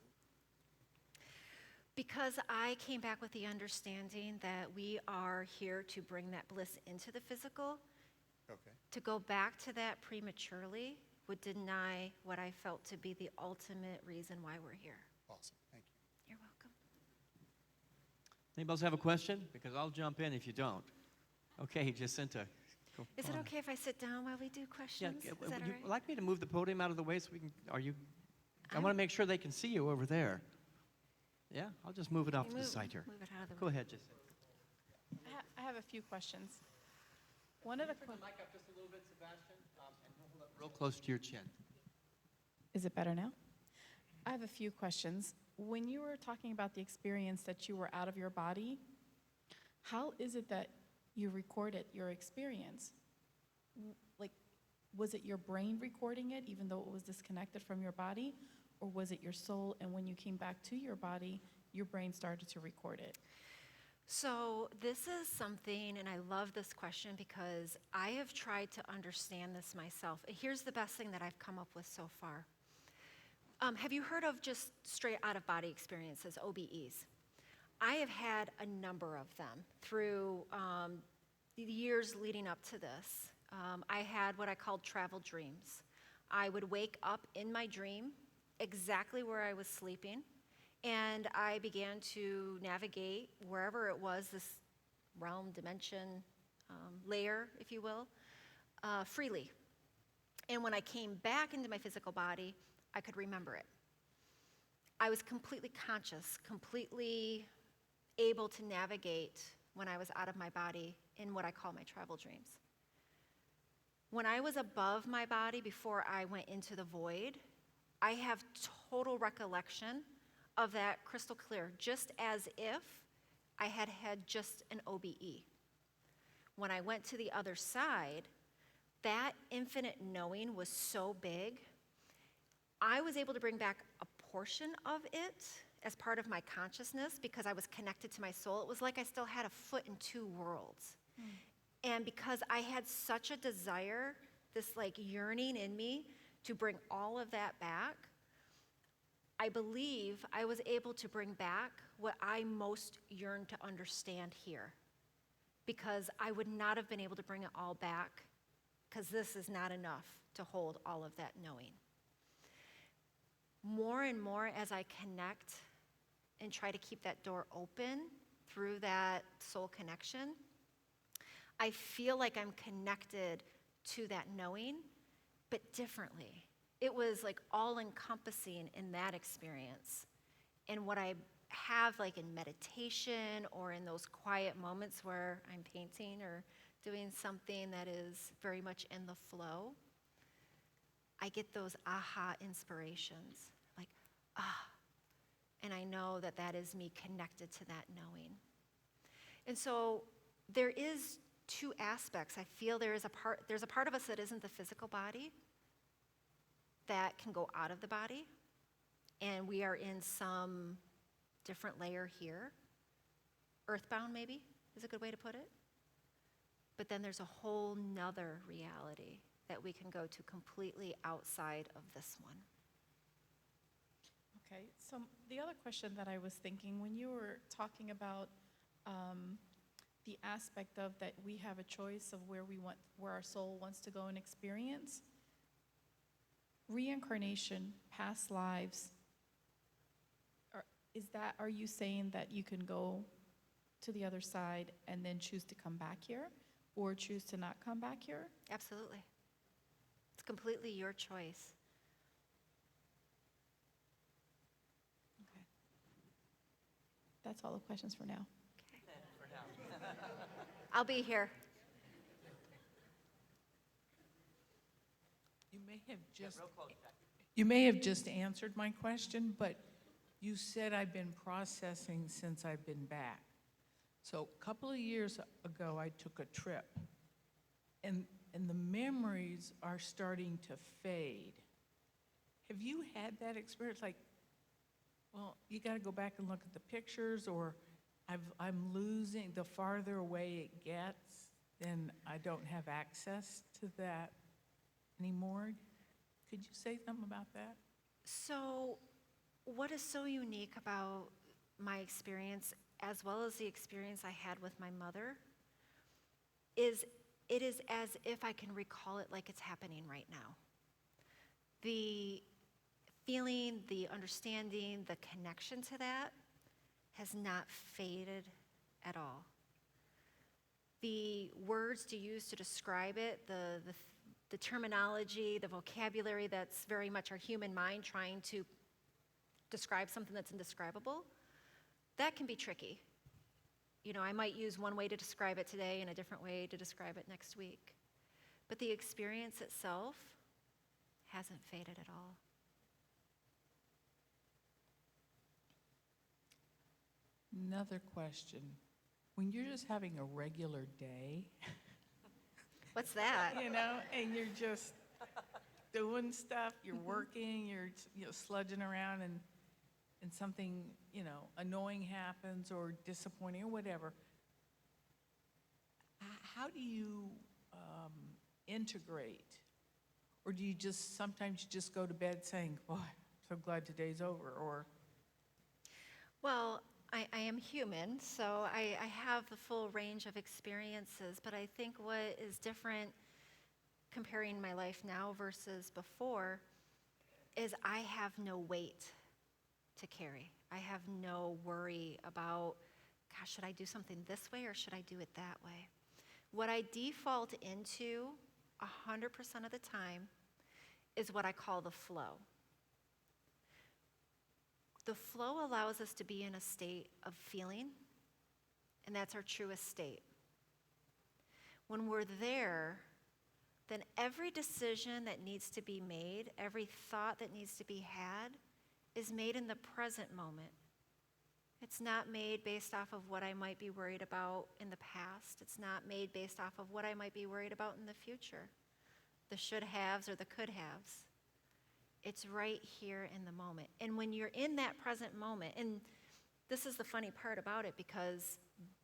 Because I came back with the understanding that we are here to bring that bliss into the physical, Okay. to go back to that prematurely would deny what I felt to be the ultimate reason why we're here. Awesome. Thank you. You're welcome. Anybody else have a question? Because I'll jump in if you don't. Okay, Jacinta. Go Is it on. okay if I sit down while we do Yeah, questions? Is that would all you right? like me to move the podium out of the way so we can, I I'm- want to make sure they can see you over there. Yeah, I'll just move it off to the Move side here. it out of the Go way. ahead, Jacinta. I have a few questions. One of the Turn the mic up just a little bit, Sebastian, and hold it real close to your chin. Is it better now? I have a few questions. When you were talking about the experience that you were out of your body, how is it that you recorded your experience? Like, was it your brain recording it, even though it was disconnected from your body? Or was it your soul, and when you came back to your body, your brain started to record it? So this is something, and I love this question because I have tried to understand this myself. Here's the best thing that I've come up with so far. Have you heard of just straight out-of-body experiences, OBEs? I have had a number of them through the years leading up to this. I had what I called travel dreams. I would wake up in my dream exactly where I was sleeping, and I began to navigate wherever it was, this realm, dimension, layer, if you will, freely. And when I came back into my physical body, I could remember it. I was completely conscious, completely able to navigate when I was out of my body in what I call my travel dreams. When I was above my body before I went into the void, I have total recollection of that crystal clear, just as if I had had just an OBE. When I went to the other side, that infinite knowing was so big, I was able to bring back a portion of it as part of my consciousness because I was connected to my soul. It was like I still had a foot in two worlds. And because I had such a desire, this like yearning in me to bring all of that back, I believe I was able to bring back what I most yearned to understand here. Because I would not have been able to bring it all back, because this is not enough to hold all of that knowing. More and more as I connect and try to keep that door open through that soul connection, I feel like I'm connected to that knowing, but differently. It was like all-encompassing in that experience. And what I have like in meditation or in those quiet moments where I'm painting or doing something that is very much in the flow, I get those aha inspirations, like, and I know that that is me connected to that knowing. And so there is two aspects. I feel there's a part of us that isn't the physical body that can go out of the body, and we are in some different layer here. Earthbound, maybe, is a good way to put it. But then there's a whole nother reality that we can go to completely outside of this one. Okay, so the other question that I was thinking, when you were talking about the aspect of that we have a choice of where our soul wants to go and experience, reincarnation, past lives, are you saying that you can go to the other side and then choose to come back here, or choose to not come back here? Absolutely. It's completely your choice. Okay. That's all the questions for now. I'll be here. You may have just answered my question, but you said I've been processing since I've been back. So a couple of years ago, I took a trip, and the memories are starting to fade. Have you had that experience? Like, well, you got to go back and look at the pictures, or I'm losing, the farther away it gets, then I don't have access to that anymore. Could you say something about that? So, what is so unique about my experience, as well as the experience I had with my mother, is it is as if I can recall it like it's happening right now. The feeling, the understanding, the connection to that has not faded at all. The words to use to describe it, the terminology, the vocabulary that's very much our human mind trying to describe something that's indescribable, that can be tricky. You know, I might use one way to describe it today and a different way to describe it next week. But the experience itself hasn't faded at all. Another question. When you're just having a regular day, What's that? you know, and you're just doing stuff, you're working, you're sludging around, and something, annoying happens or disappointing or whatever, how do you integrate? Or do you just sometimes go to bed saying, boy, I'm so glad today's over, or? Well, I am human, so I have the full range of experiences, but I think what is different comparing my life now versus before is I have no weight to carry. I have no worry about, gosh, should I do something this way or should I do it that way? What I default into 100% of the time is what I call the flow. The flow allows us to be in a state of feeling, and that's our truest state. When we're there, then every decision that needs to be made, every thought that needs to be had, is made in the present moment. It's not made based off of what I might be worried about in the past. It's not made based off of what I might be worried about in the future, the should-haves or the could-haves. It's right here in the moment. And when you're in that present moment, and this is the funny part about it, because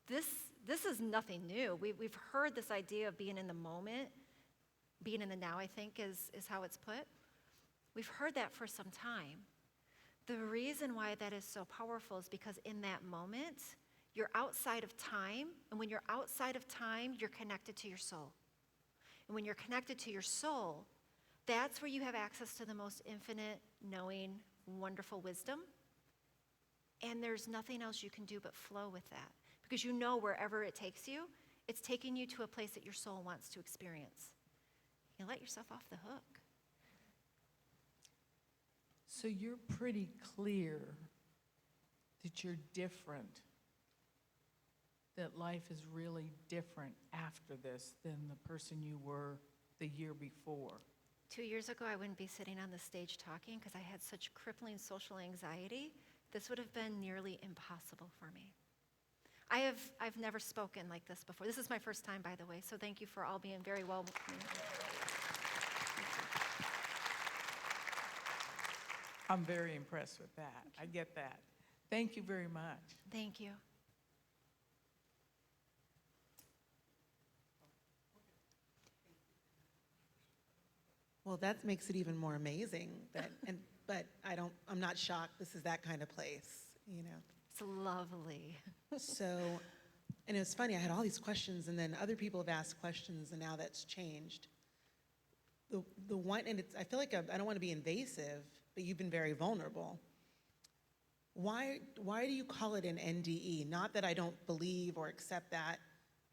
this is nothing new. We've heard this idea of being in the moment, being in the now, I think, is how it's put. We've heard that for some time. The reason why that is so powerful is because in that moment, you're outside of time, and when you're outside of time, you're connected to your soul. And when you're connected to your soul, that's where you have access to the most infinite, knowing, wonderful wisdom. And there's nothing else you can do but flow with that. Because you know wherever it takes you, it's taking you to a place that your soul wants to experience. You let yourself off the hook. So you're pretty clear that you're different, that life is really different after this than the person you were the year before. 2 years ago, I wouldn't be sitting on the stage talking because I had such crippling social anxiety. This would have been nearly impossible for me. I've never spoken like this before. This is my first time, by the way, so thank you for all being very welcoming. I'm very impressed with that. I get that. Thank you very much. Thank you. Well, that makes it even more amazing. But I'm not shocked. This is that kind of place, It's lovely. So, and it was funny. I had all these questions, and then other people have asked questions, and now that's changed. The one, and I feel like I don't want to be invasive, but you've been very vulnerable. Why do you call it an NDE? Not that I don't believe or accept that.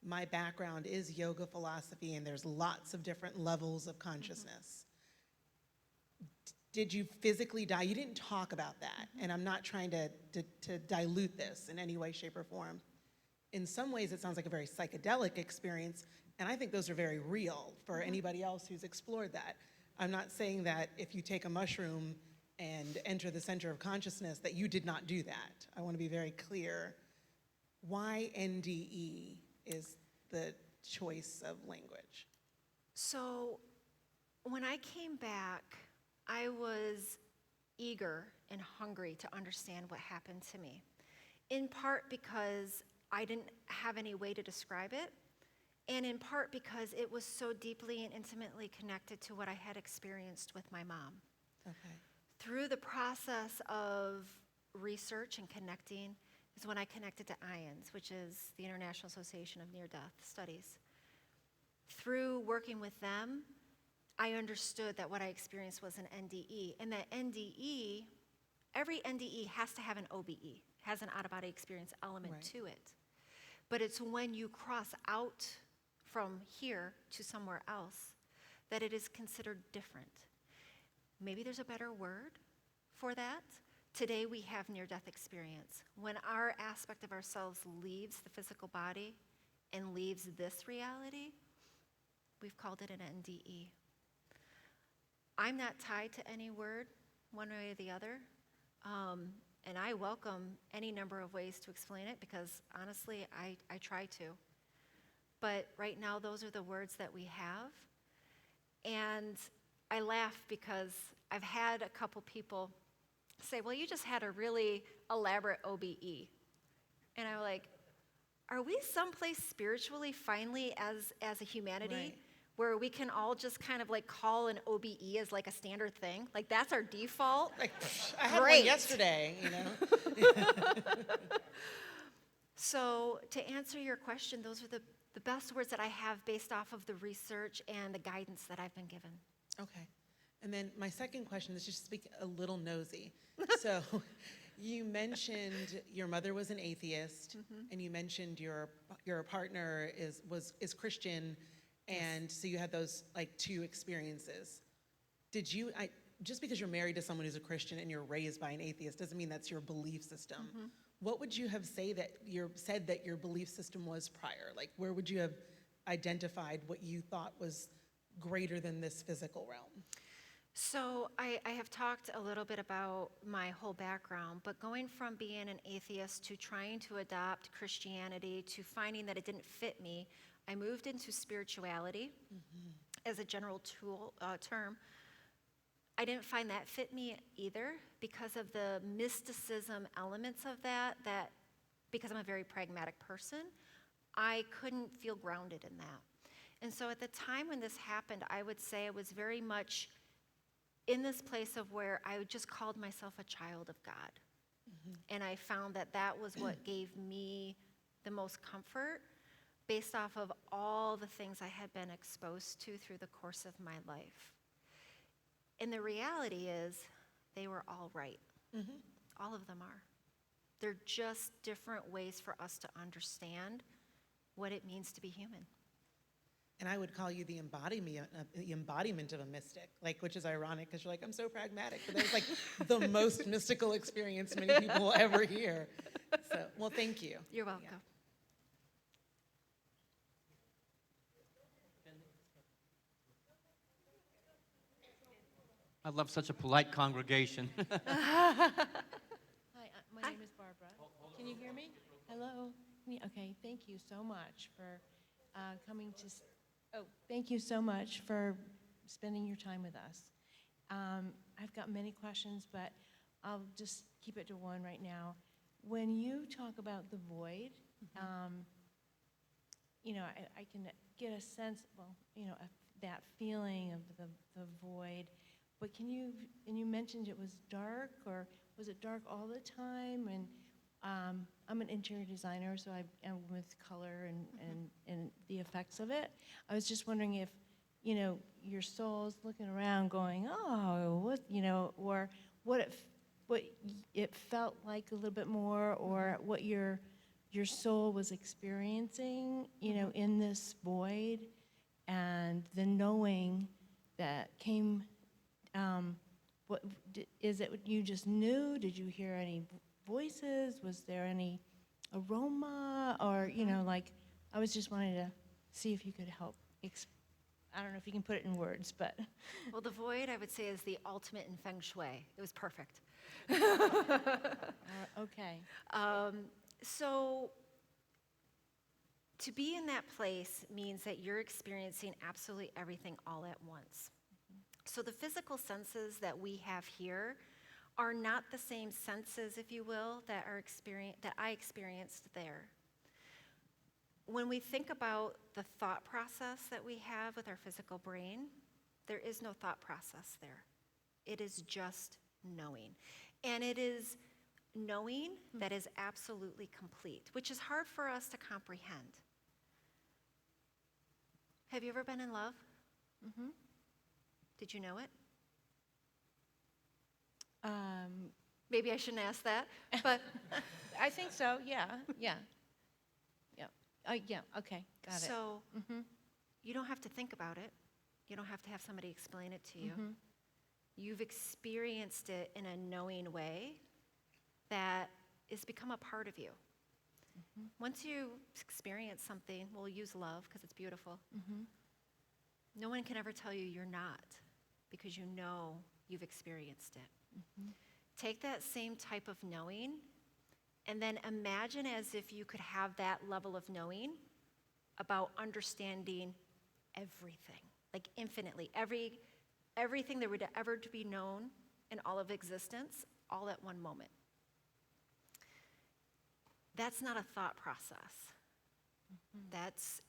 My background is yoga philosophy, and there's lots of different levels of consciousness. Did you physically die? You didn't talk about that, and I'm not trying to dilute this in any way, shape, or form. In some ways, it sounds like a very psychedelic experience, and I think those are very real for anybody else who's explored that. I'm not saying that if you take a mushroom and enter the center of consciousness that you did not do that. I want to be very clear. Why NDE is the choice of language? So when I came back, I was eager and hungry to understand what happened to me, in part because I didn't have any way to describe it, and in part because it was so deeply and intimately connected to what I had experienced with my mom. Okay. Through the process of research and connecting is when I connected to IANDS, which is the International Association of Near-Death Studies. Through working with them, I understood that what I experienced was an NDE, and that NDE, every NDE has to have an OBE, has an out-of-body experience element Right. to it. But it's when you cross out from here to somewhere else that it is considered different. Maybe there's a better word for that. Today we have near-death experience. When our aspect of ourselves leaves the physical body and leaves this reality, we've called it an NDE. I'm not tied to any word, one way or the other, and I welcome any number of ways to explain it because honestly, I try to. But right now, those are the words that we have. And I laugh because I've had a couple people say, well, you just had a really elaborate OBE. And I'm like, are we someplace spiritually finally as a humanity Right. where we can all just kind of like call an OBE as like a standard thing? Like that's our default? Like, I had Great. one yesterday, you know? So to answer your question, those are the best words that I have based off of the research and the guidance that I've been given. Okay. And then my second question is just speak a little nosy. So you mentioned your mother was an atheist, and you mentioned your partner is Christian, and so you had those like two experiences. Did you, just because you're married to someone who's a Christian and you're raised by an atheist doesn't mean that's your belief system. What would you have said that your belief system was prior? Like where would you have identified what you thought was greater than this physical realm? So I have talked a little bit about my whole background, but going from being an atheist to trying to adopt Christianity to finding that it didn't fit me, I moved into spirituality as a general term. I didn't find that fit me either because of the mysticism elements of that, because I'm a very pragmatic person, I couldn't feel grounded in that. And so at the time when this happened, I would say I was very much in this place of where I just called myself a child of God. And I found that that was what gave me the most comfort based off of all the things I had been exposed to through the course of my life. And the reality is, they were all right. All of them are. They're just different ways for us to understand what it means to be human. And I would call you the embodiment of a mystic, like, which is ironic because you're like, I'm so pragmatic, but that's like the most mystical experience many people will ever hear. So, well, thank you. You're welcome. Yeah. I love such a polite congregation. Hi, my name is Barbara. Can you hear me? Hello? Okay, thank you so much for coming to, thank you so much for spending your time with us. I've got many questions, but I'll just keep it to one right now. When you talk about the void, I can get a sense, that feeling of the void. But and you mentioned it was dark, or was it dark all the time? And I'm an interior designer, so I am with color and the effects of it. I was just wondering if, your soul's looking around going, oh, or what it felt like a little bit more, or what your soul was experiencing, in this void, and the knowing that came. Is it you just knew? Did you hear any voices? Was there any aroma? Or, I was just wanting to see if you could help. I don't know if you can put it in words, but. Well, the void, I would say, is the ultimate in feng shui. It was perfect. Okay. So to be in that place means that you're experiencing absolutely everything all at once. So the physical senses that we have here are not the same senses, if you will, that I experienced there. When we think about the thought process that we have with our physical brain, there is no thought process there. It is just knowing. And it is knowing that is absolutely complete, which is hard for us to comprehend. Have you ever been in love? Did you know it? Maybe I shouldn't ask that, but I think so, yeah. Oh, yeah, okay, got it. So Mm-hmm. you don't have to think about it. You don't have to have somebody explain it to you. Mm-hmm. You've experienced it in a knowing way that has become a part of you. Mm-hmm. Once you experience something, we'll use love because it's beautiful. Mm-hmm. No one can ever tell you you're not because you know you've experienced it. Mm-hmm. Take that same type of knowing and then imagine as if you could have that level of knowing about understanding everything, like infinitely, everything there would ever to be known in all of existence, all at one moment. That's not a thought process. That's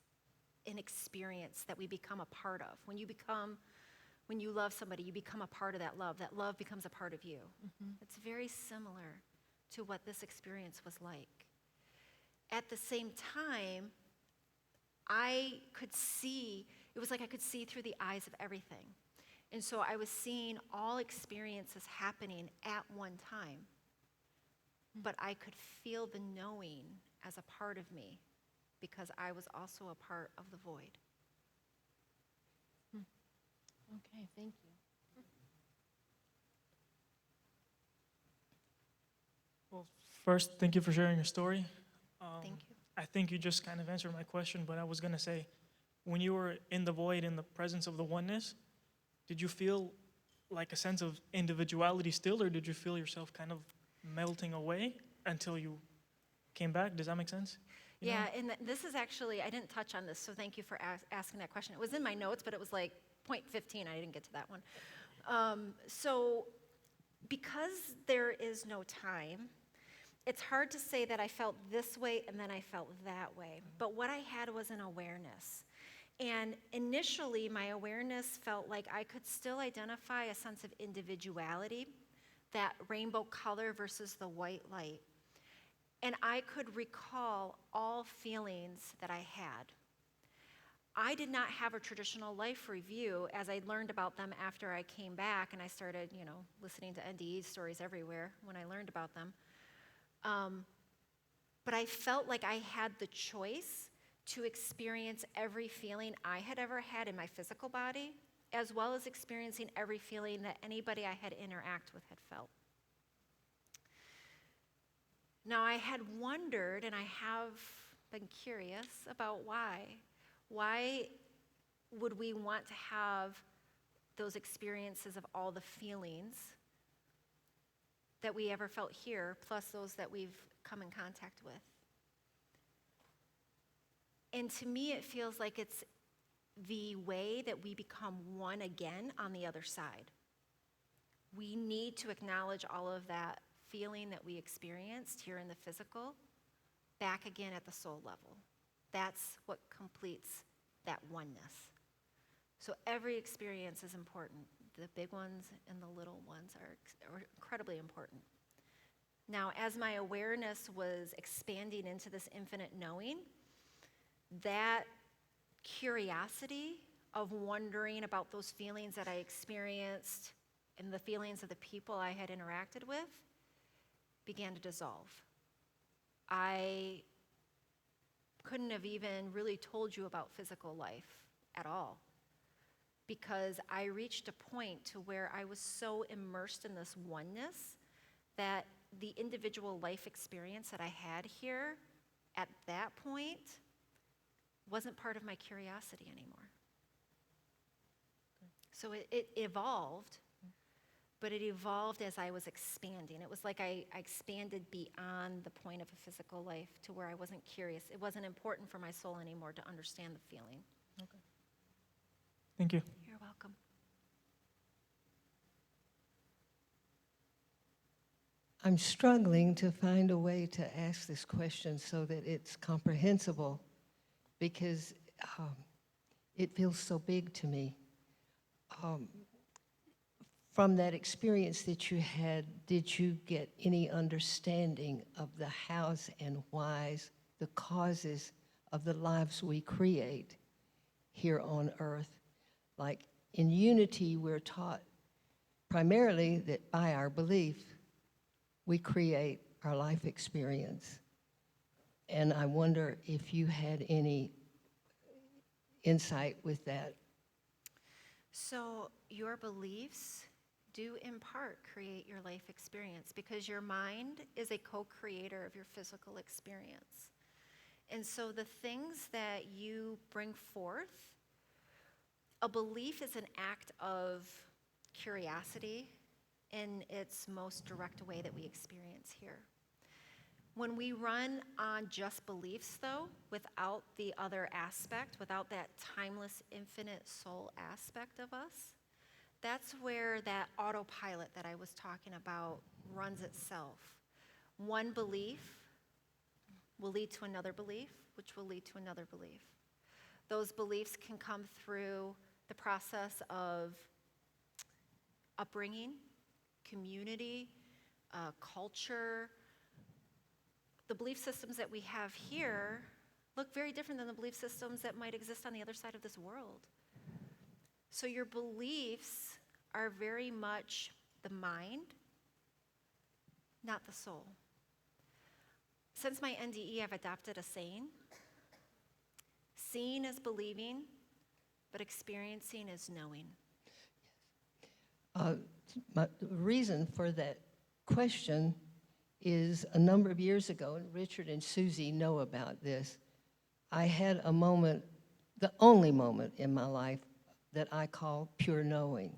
an experience that we become a part of. When you love somebody, you become a part of that love. That love becomes a part of you. Mm-hmm. It's very similar to what this experience was like. At the same time, I could see, it was like I could see through the eyes of everything. And so I was seeing all experiences happening at one time, but I could feel the knowing as a part of me because I was also a part of the void. Okay, thank you. Well, first, thank you for sharing your story. Thank you. I think you just kind of answered my question, but I was going to say, when you were in the void, in the presence of the oneness, did you feel like a sense of individuality still, or did you feel yourself kind of melting away until you came back? Does that make sense? You know? Yeah, and this is actually, I didn't touch on this, so thank you for asking that question. It was in my notes, but it was like point 15. I didn't get to that one. So because there is no time, it's hard to say that I felt this way and then I felt that way. But what I had was an awareness. And initially, my awareness felt like I could still identify a sense of individuality, that rainbow color versus the white light. And I could recall all feelings that I had. I did not have a traditional life review as I learned about them after I came back and I started, listening to NDE stories everywhere when I learned about them. But I felt like I had the choice to experience every feeling I had ever had in my physical body, as well as experiencing every feeling that anybody I had interacted with had felt. Now, I had wondered, and I have been curious about why. Why would we want to have those experiences of all the feelings that we ever felt here, plus those that we've come in contact with? And to me, it feels like it's the way that we become one again on the other side. We need to acknowledge all of that feeling that we experienced here in the physical back again at the soul level. That's what completes that oneness. So every experience is important. The big ones and the little ones are incredibly important. Now, as my awareness was expanding into this infinite knowing, that curiosity of wondering about those feelings that I experienced and the feelings of the people I had interacted with began to dissolve. I couldn't have even really told you about physical life at all because I reached a point to where I was so immersed in this oneness that the individual life experience that I had here at that point wasn't part of my curiosity anymore. So it evolved, but it evolved as I was expanding. It was like I expanded beyond the point of a physical life to where I wasn't curious. It wasn't important for my soul anymore to understand the feeling. Okay. Thank you. You're welcome. I'm struggling to find a way to ask this question so that it's comprehensible because it feels so big to me. From that experience that you had, did you get any understanding of the hows and whys, the causes of the lives we create here on earth? Like in unity, we're taught primarily that by our belief, we create our life experience. And I wonder if you had any insight with that. So your beliefs do in part create your life experience because your mind is a co-creator of your physical experience. And so the things that you bring forth, a belief is an act of curiosity in its most direct way that we experience here. When we run on just beliefs, though, without the other aspect, without that timeless, infinite soul aspect of us, that's where that autopilot that I was talking about runs itself. One belief will lead to another belief, which will lead to another belief. Those beliefs can come through the process of upbringing, community, culture. The belief systems that we have here look very different than the belief systems that might exist on the other side of this world. So your beliefs are very much the mind, not the soul. Since my NDE, I've adopted a saying. Seeing is believing, but experiencing is knowing. The reason for that question is a number of years ago, and Richard and Susie know about this, I had a moment, the only moment in my life that I call pure knowing.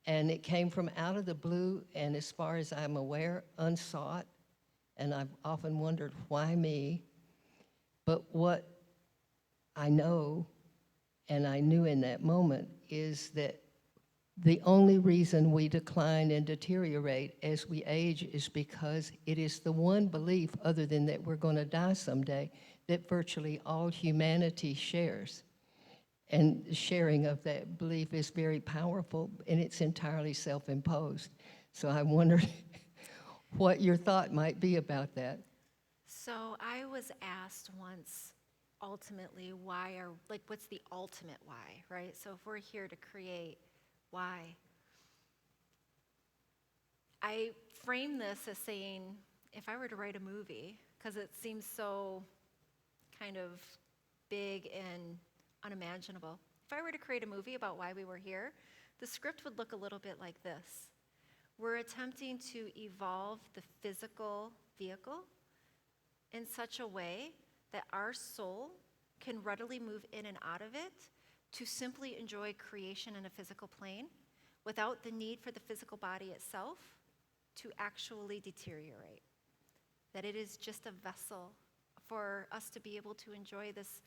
And it came from out of the blue, and as far as I'm aware, unsought. And I've often wondered, why me? But what I know, and I knew in that moment, is that the only reason we decline and deteriorate as we age is because it is the one belief, other than that we're going to die someday, that virtually all humanity shares. And the sharing of that belief is very powerful, and it's entirely self-imposed. So I wondered what your thought might be about that. So I was asked once, ultimately, what's the ultimate why, right? So if we're here to create, why? I frame this as saying, if I were to write a movie, because it seems so kind of big and unimaginable. If I were to create a movie about why we were here, the script would look a little bit like this. We're attempting to evolve the physical vehicle in such a way that our soul can readily move in and out of it to simply enjoy creation in a physical plane without the need for the physical body itself to actually deteriorate. That it is just a vessel for us to be able to enjoy this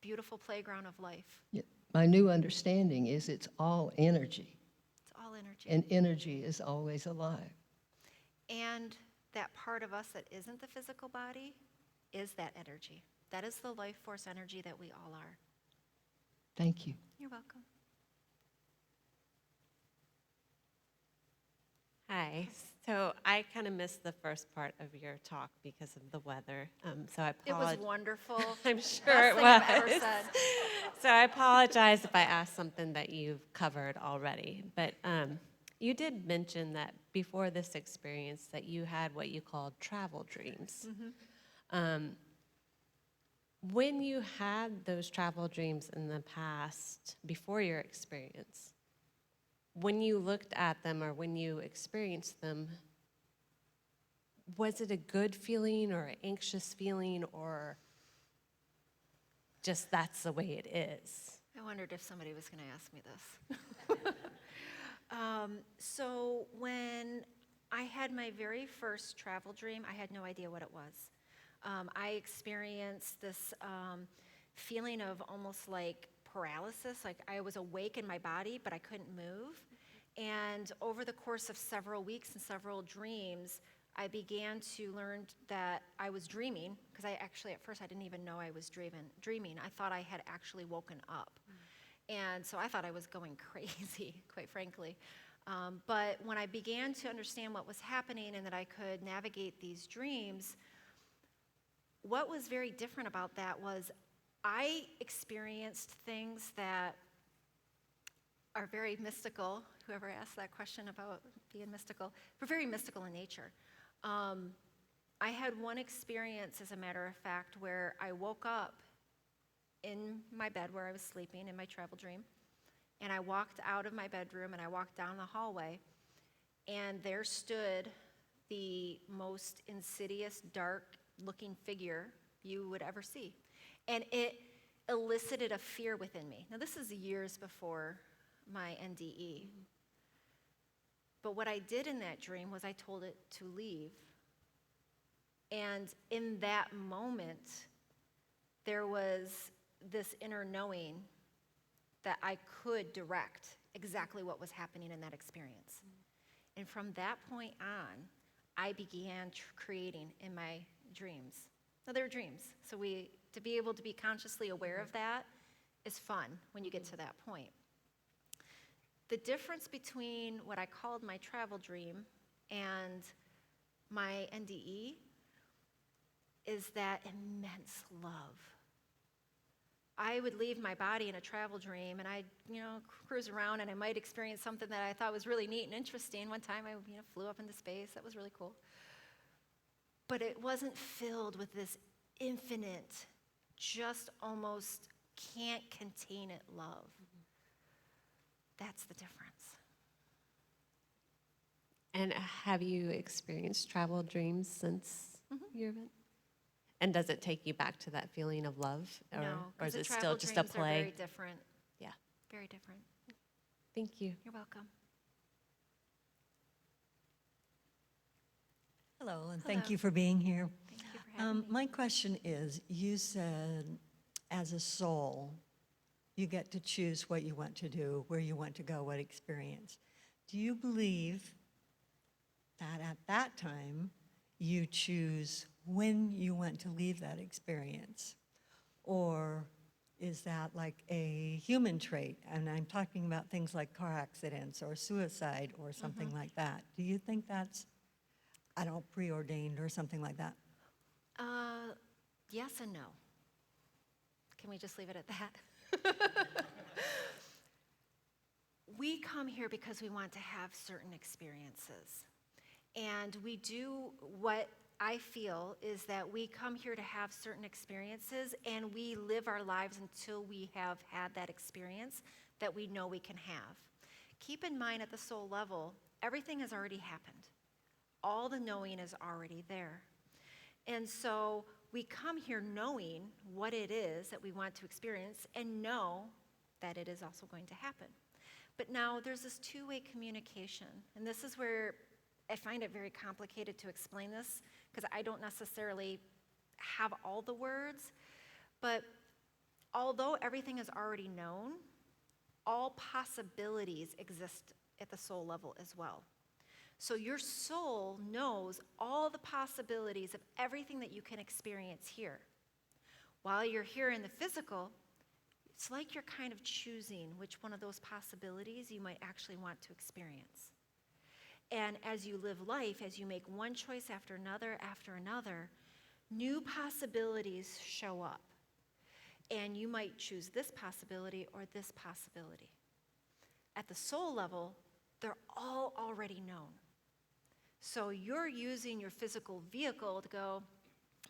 beautiful playground of life. Yeah, my new understanding is it's all energy, It's all energy. and energy is always alive. And that part of us that isn't the physical body is that energy. That is the life force energy that we all are. Thank you. You're welcome. Hi. So I kind of missed the first part of your talk because of the weather. So I It was apologize. wonderful. I'm sure Best it thing was. I've ever said. So I apologize if I asked something that you've covered already. But you did mention that before this experience that you had what you called travel dreams. Mm-hmm. When you had those travel dreams in the past, before your experience, when you looked at them or when you experienced them, was it a good feeling or an anxious feeling or just that's the way it is? I wondered if somebody was going to ask me this. So when I had my very first travel dream, I had no idea what it was. I experienced this feeling of almost like paralysis, like I was awake in my body, but I couldn't move. And over the course of several weeks and several dreams, I began to learn that I was dreaming, because I actually, at first, I didn't even know I was dreaming. I thought I had actually woken up. And so I thought I was going crazy, quite frankly. But when I began to understand what was happening and that I could navigate these dreams, what was very different about that was I experienced things that are very mystical. Whoever asked that question about being mystical, were very mystical in nature. I had one experience, as a matter of fact, where I woke up in my bed where I was sleeping in my travel dream, and I walked out of my bedroom and I walked down the hallway, and there stood the most insidious, dark-looking figure you would ever see. And it elicited a fear within me. Now, this is years before my NDE. But what I did in that dream was I told it to leave. And in that moment, there was this inner knowing that I could direct exactly what was happening in that experience. And from that point on, I began creating in my dreams. Now, they're dreams, so to be able to be consciously aware of that is fun when you get to that point. The difference between what I called my travel dream and my NDE is that immense love. I would leave my body in a travel dream, and I'd, cruise around, and I might experience something that I thought was really neat and interesting. One time I, flew up into space. That was really cool. But it wasn't filled with this infinite, just almost can't contain it love. That's the difference. And have you experienced travel dreams since your event? And does it take you back to that feeling of love? Or, No, or because is the it still travel just a dreams are play? very different. Yeah. Very different. Thank you. You're welcome. Hello, and Hello. thank you for being here. Thank you for having me. My question is, you said as a soul, you get to choose what you want to do, where you want to go, what experience. Do you believe that at that time, you choose when you want to leave that experience? Or is that like a human trait? And I'm talking about things like car accidents or suicide or something like that. Do you think that's, I don't know, preordained or something like that? Yes and no. Can we just leave it at that? We come here because we want to have certain experiences. And we do what I feel is that we come here to have certain experiences, and we live our lives until we have had that experience that we know we can have. Keep in mind, at the soul level, everything has already happened. All the knowing is already there. And so we come here knowing what it is that we want to experience and know that it is also going to happen. But now there's this two-way communication, and this is where I find it very complicated to explain this, because I don't necessarily have all the words. But although everything is already known, all possibilities exist at the soul level as well. So your soul knows all the possibilities of everything that you can experience here. While you're here in the physical, it's like you're kind of choosing which one of those possibilities you might actually want to experience. And as you live life, as you make one choice after another, new possibilities show up. And you might choose this possibility or this possibility. At the soul level, they're all already known. So you're using your physical vehicle to go,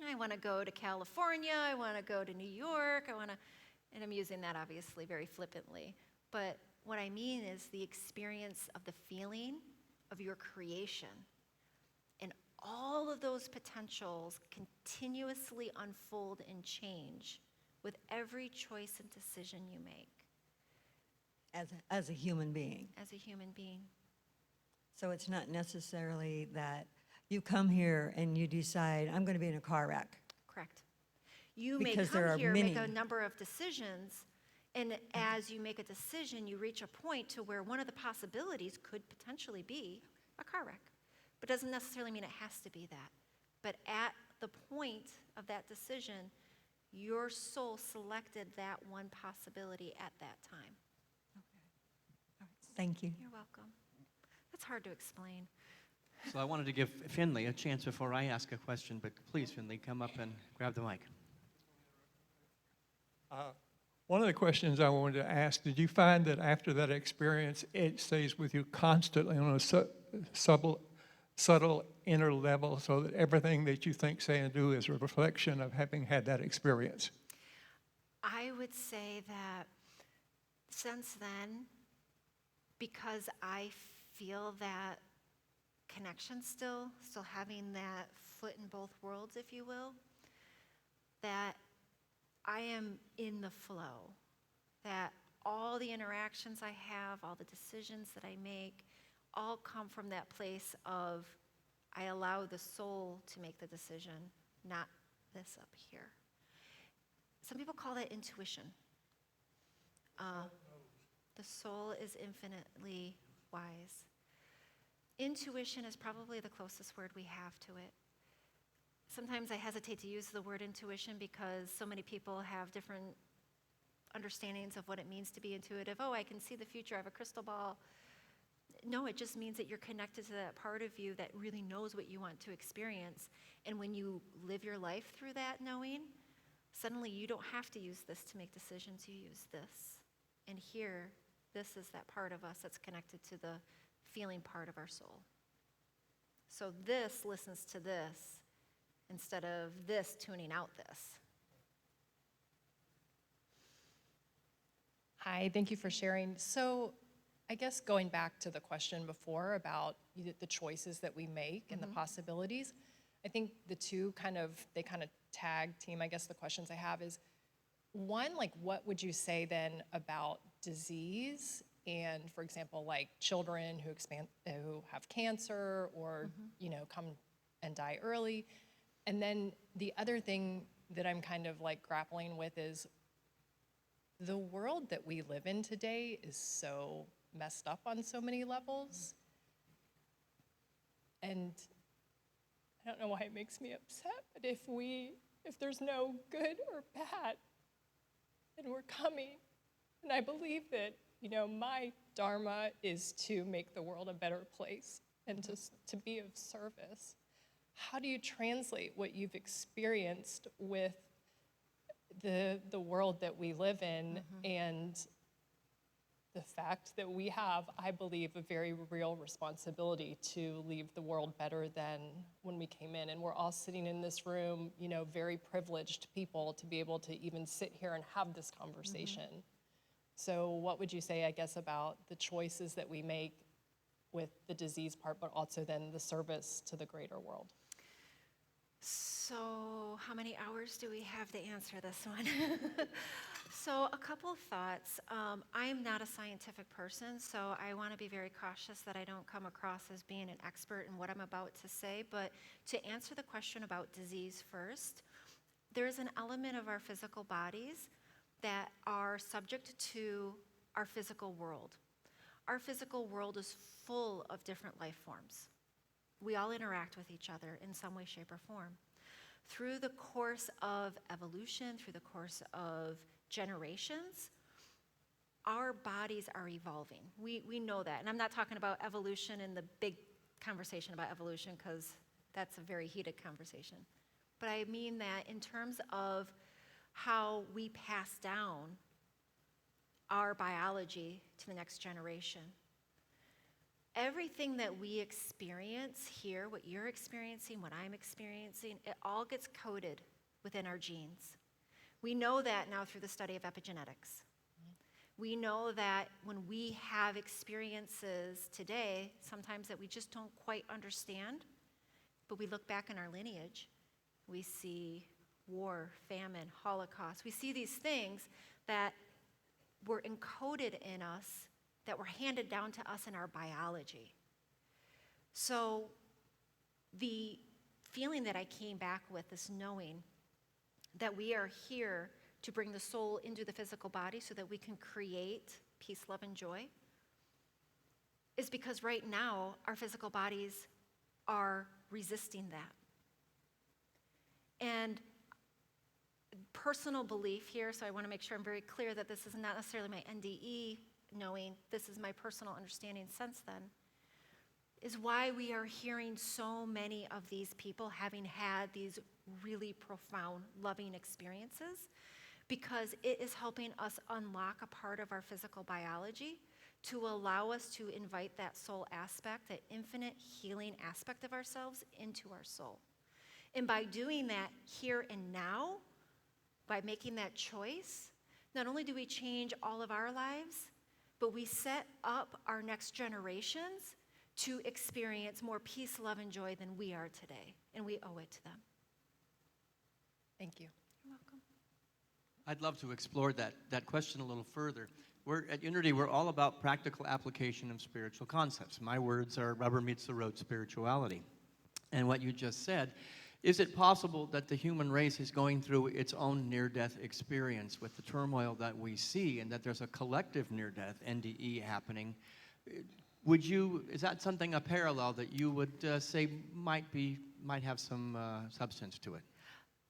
I want to go to California, I want to go to New York, and I'm using that obviously very flippantly. But what I mean is the experience of the feeling of your creation. And all of those potentials continuously unfold and change with every choice and decision you make. As a human being. As a human being. So it's not necessarily that you come here and you decide, I'm going to be in a car wreck. Correct. You Because may there come are here, many. make a number of decisions, and as you make a decision, you reach a point to where one of the possibilities could potentially be a car wreck. But it doesn't necessarily mean it has to be that. But at the point of that decision, your soul selected that one possibility at that time. Thank you. You're welcome. That's hard to explain. So I wanted to give Finley a chance before I ask a question, but please, Finley, come up and grab the mic. One of the questions I wanted to ask, did you find that after that experience, it stays with you constantly on a subtle inner level so that everything that you think, say, and do is a reflection of having had that experience? I would say that since then, because I feel that connection still having that foot in both worlds, if you will, that I am in the flow, that all the interactions I have, all the decisions that I make, all come from that place of I allow the soul to make the decision, not this up here. Some people call that intuition. The soul is infinitely wise. Intuition is probably the closest word we have to it. Sometimes I hesitate to use the word intuition because so many people have different understandings of what it means to be intuitive. Oh, I can see the future, I have a crystal ball. No, it just means that you're connected to that part of you that really knows what you want to experience. And when you live your life through that knowing, suddenly you don't have to use this to make decisions, you use this. And here, this is that part of us that's connected to the feeling part of our soul. So this listens to this instead of this tuning out this. Hi, thank you for sharing. So I guess going back to the question before about the choices that we make and the possibilities, I think the two they kind of tag team. I guess the questions I have is, one, like what would you say then about disease and, for example, like children who have cancer or come and die early? And then the other thing that I'm kind of like grappling with is the world that we live in today is so messed up on so many levels. And I don't know why it makes me upset, but if there's no good or bad, and we're coming, and I believe that, my dharma is to make the world a better place and to be of service. How do you translate what you've experienced with the world that we live in and the fact that we have, I believe, a very real responsibility to leave the world better than when we came in? And we're all sitting in this room, very privileged people to be able to even sit here and have this conversation. So what would you say, I guess, about the choices that we make with the disease part, but also then the service to the greater world? So how many hours do we have to answer this one? So a couple of thoughts. I'm not a scientific person, so I want to be very cautious that I don't come across as being an expert in what I'm about to say. But to answer the question about disease first, there's an element of our physical bodies that are subject to our physical world. Our physical world is full of different life forms. We all interact with each other in some way, shape, or form. Through the course of evolution, through the course of generations, our bodies are evolving. We know that. And I'm not talking about evolution in the big conversation about evolution, because that's a very heated conversation. But I mean that in terms of how we pass down our biology to the next generation. Everything that we experience here, what you're experiencing, what I'm experiencing, it all gets coded within our genes. We know that now through the study of epigenetics. We know that when we have experiences today, sometimes that we just don't quite understand, but we look back in our lineage, we see war, famine, Holocaust. We see these things that were encoded in us, that were handed down to us in our biology. So the feeling that I came back with, this knowing that we are here to bring the soul into the physical body so that we can create peace, love, and joy, is because right now our physical bodies are resisting that. And personal belief here, so I want to make sure I'm very clear that this is not necessarily my NDE knowing, this is my personal understanding since then, is why we are hearing so many of these people having had these really profound, loving experiences, because it is helping us unlock a part of our physical biology to allow us to invite that soul aspect, that infinite healing aspect of ourselves into our soul. And by doing that here and now, by making that choice, not only do we change all of our lives, but we set up our next generations to experience more peace, love, and joy than we are today. And we owe it to them. Thank you. You're welcome. I'd love to explore that question a little further. At Unity, we're all about practical application of spiritual concepts. My words are rubber meets the road spirituality. And what you just said, is it possible that the human race is going through its own near-death experience with the turmoil that we see, and that there's a collective near-death, NDE, happening? Is that something, a parallel that you would say might have some substance to it?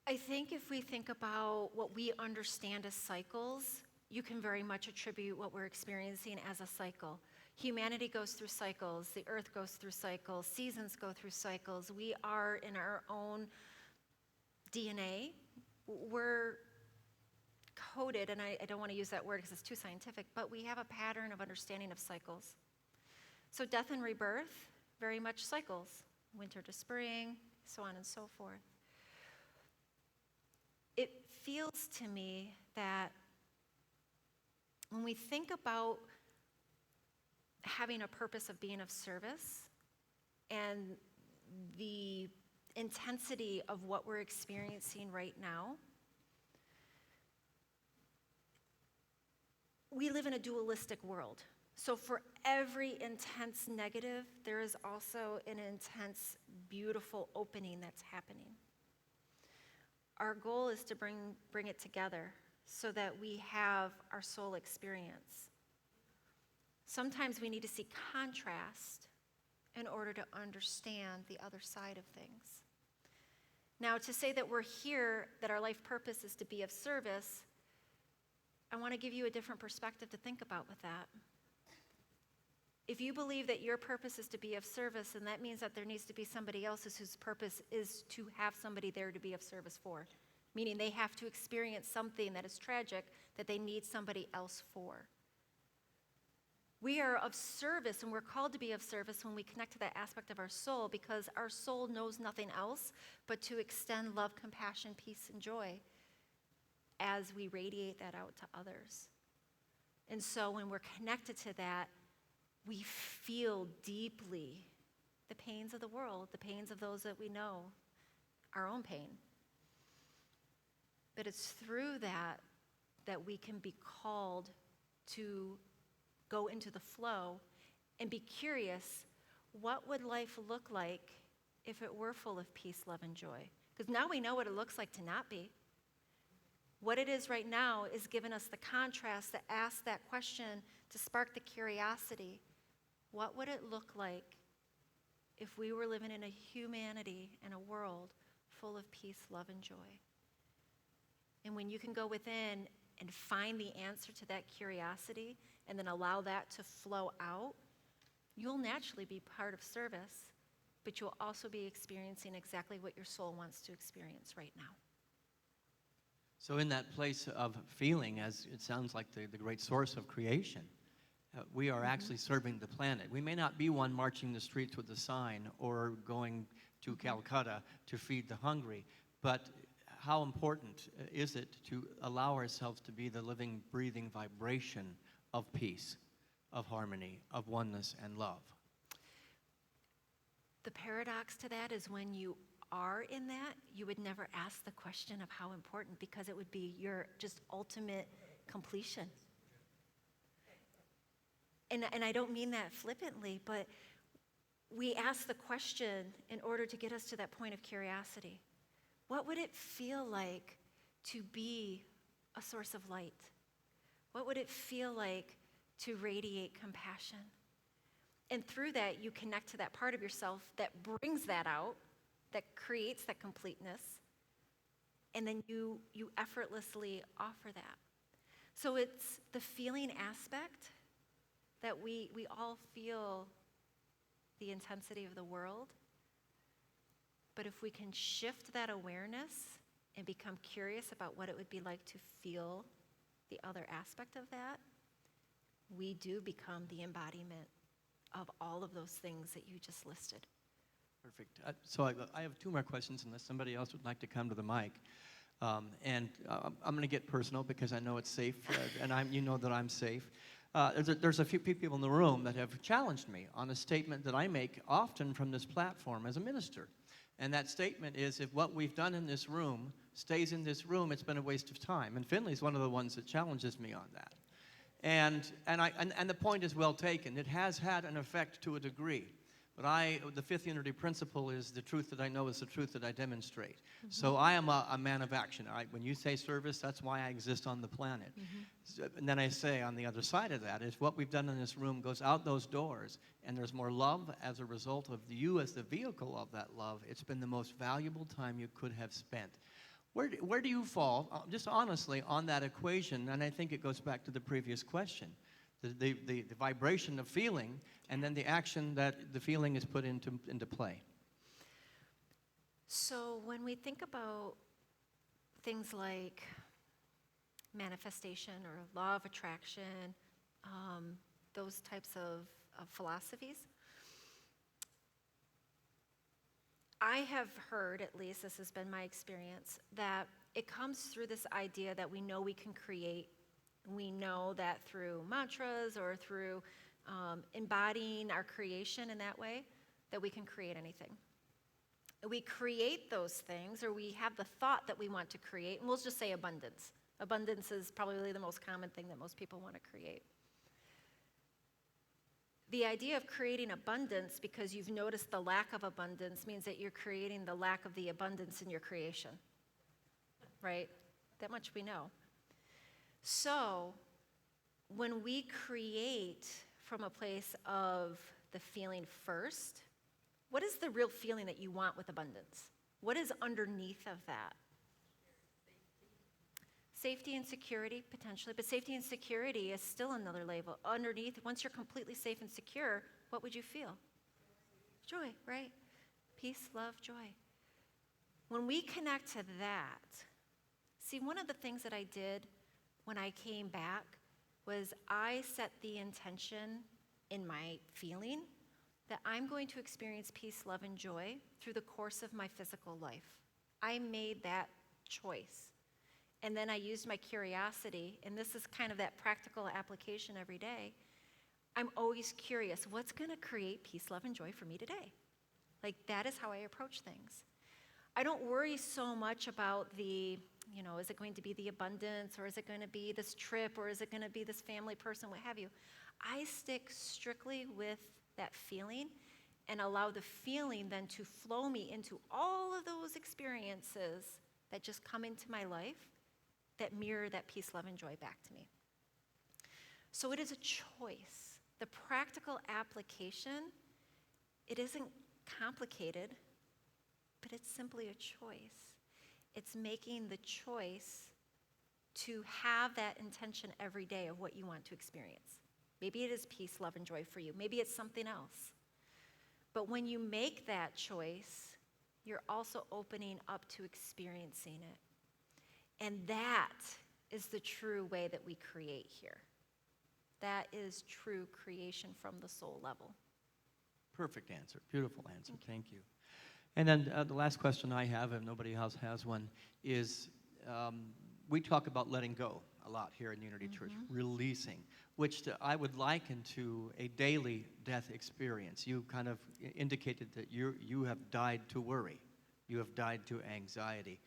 I think if we think about what we understand as cycles, you can very much attribute what we're experiencing as a cycle. Humanity goes through cycles, the earth goes through cycles, seasons go through cycles. We are in our own DNA. We're coded, and I don't want to use that word because it's too scientific, but we have a pattern of understanding of cycles. So death and rebirth, very much cycles, winter to spring, so on and so forth. It feels to me that when we think about having a purpose of being of service and the intensity of what we're experiencing right now, we live in a dualistic world. So for every intense negative, there is also an intense, beautiful opening that's happening. Our goal is to bring it together so that we have our soul experience. Sometimes we need to see contrast in order to understand the other side of things. Now, to say that we're here, that our life purpose is to be of service, I want to give you a different perspective to think about with that. If you believe that your purpose is to be of service, then that means that there needs to be somebody else's whose purpose is to have somebody there to be of service for. Meaning they have to experience something that is tragic that they need somebody else for. We are of service, and we're called to be of service when we connect to that aspect of our soul, because our soul knows nothing else but to extend love, compassion, peace, and joy as we radiate that out to others. And so when we're connected to that, we feel deeply the pains of the world, the pains of those that we know, our own pain. But it's through that we can be called to go into the flow and be curious, what would life look like if it were full of peace, love, and joy? Because now we know what it looks like to not be. What it is right now is giving us the contrast to ask that question, to spark the curiosity. What would it look like if we were living in a humanity and a world full of peace, love, and joy? And when you can go within and find the answer to that curiosity and then allow that to flow out, you'll naturally be part of service, but you'll also be experiencing exactly what your soul wants to experience right now. So in that place of feeling, as it sounds like the great source of creation, we are actually serving the planet. We may not be one marching the streets with a sign or going to Calcutta to feed the hungry, but how important is it to allow ourselves to be the living, breathing vibration of peace, of harmony, of oneness and love? The paradox to that is when you are in that, you would never ask the question of how important, because it would be your just ultimate completion. And I don't mean that flippantly, but we ask the question in order to get us to that point of curiosity. What would it feel like to be a source of light? What would it feel like to radiate compassion? And through that, you connect to that part of yourself that brings that out, that creates that completeness, and then you effortlessly offer that. So it's the feeling aspect that we all feel the intensity of the world. But if we can shift that awareness and become curious about what it would be like to feel the other aspect of that, we do become the embodiment of all of those things that you just listed. Perfect. So I have 2 more questions unless somebody else would like to come to the mic. I'm going to get personal because I know it's safe, and you know that I'm safe. There's a few people in the room that have challenged me on a statement that I make often from this platform as a minister. And that statement is, if what we've done in this room stays in this room, it's been a waste of time. And Finley's one of the ones that challenges me on that. And the point is well taken. It has had an effect to a degree. But the 5th unity principle is the truth that I know is the truth that I demonstrate. Mm-hmm. So I am a man of action. When you say service, that's why I exist on the planet. Mm-hmm. So, and then I say on the other side of that is what we've done in this room goes out those doors, and there's more love as a result of you as the vehicle of that love. It's been the most valuable time you could have spent. Where do you fall, just honestly, on that equation? And I think it goes back to the previous question. The vibration of feeling, and then the action that the feeling is put into play. So when we think about things like manifestation or law of attraction, those types of philosophies, I have heard, at least this has been my experience, that it comes through this idea that we know we can create. We know that through mantras or through embodying our creation in that way, that we can create anything. We create those things, or we have the thought that we want to create, and we'll just say abundance. Abundance is probably the most common thing that most people want to create. The idea of creating abundance because you've noticed the lack of abundance means that you're creating the lack of the abundance in your creation, right? That much we know. So, when we create from a place of the feeling first, what is the real feeling that you want with abundance? What is underneath of that? Safety and security, potentially, but safety and security is still another label. Underneath, once you're completely safe and secure, what would you feel? Joy, right? Peace, love, joy. When we connect to that, see, one of the things that I did when I came back was I set the intention in my feeling that I'm going to experience peace, love, and joy through the course of my physical life. I made that choice. And then I used my curiosity, and this is kind of that practical application every day. I'm always curious, what's going to create peace, love, and joy for me today? Like, that is how I approach things. I don't worry so much about is it going to be the abundance, or is it going to be this trip, or is it going to be this family person, what have you. I stick strictly with that feeling and allow the feeling then to flow me into all of those experiences that just come into my life that mirror that peace, love, and joy back to me. So it is a choice. The practical application, it isn't complicated, but it's simply a choice. It's making the choice to have that intention every day of what you want to experience. Maybe it is peace, love, and joy for you. Maybe it's something else. But when you make that choice, you're also opening up to experiencing it. And that is the true way that we create here. That is true creation from the soul level. Perfect answer. Beautiful answer. Thank you. And then the last question I have, if nobody else has one, is we talk about letting go a lot here in Unity Church, releasing, which I would liken to a daily death experience. You kind of indicated that you have died to worry. You have died to anxiety.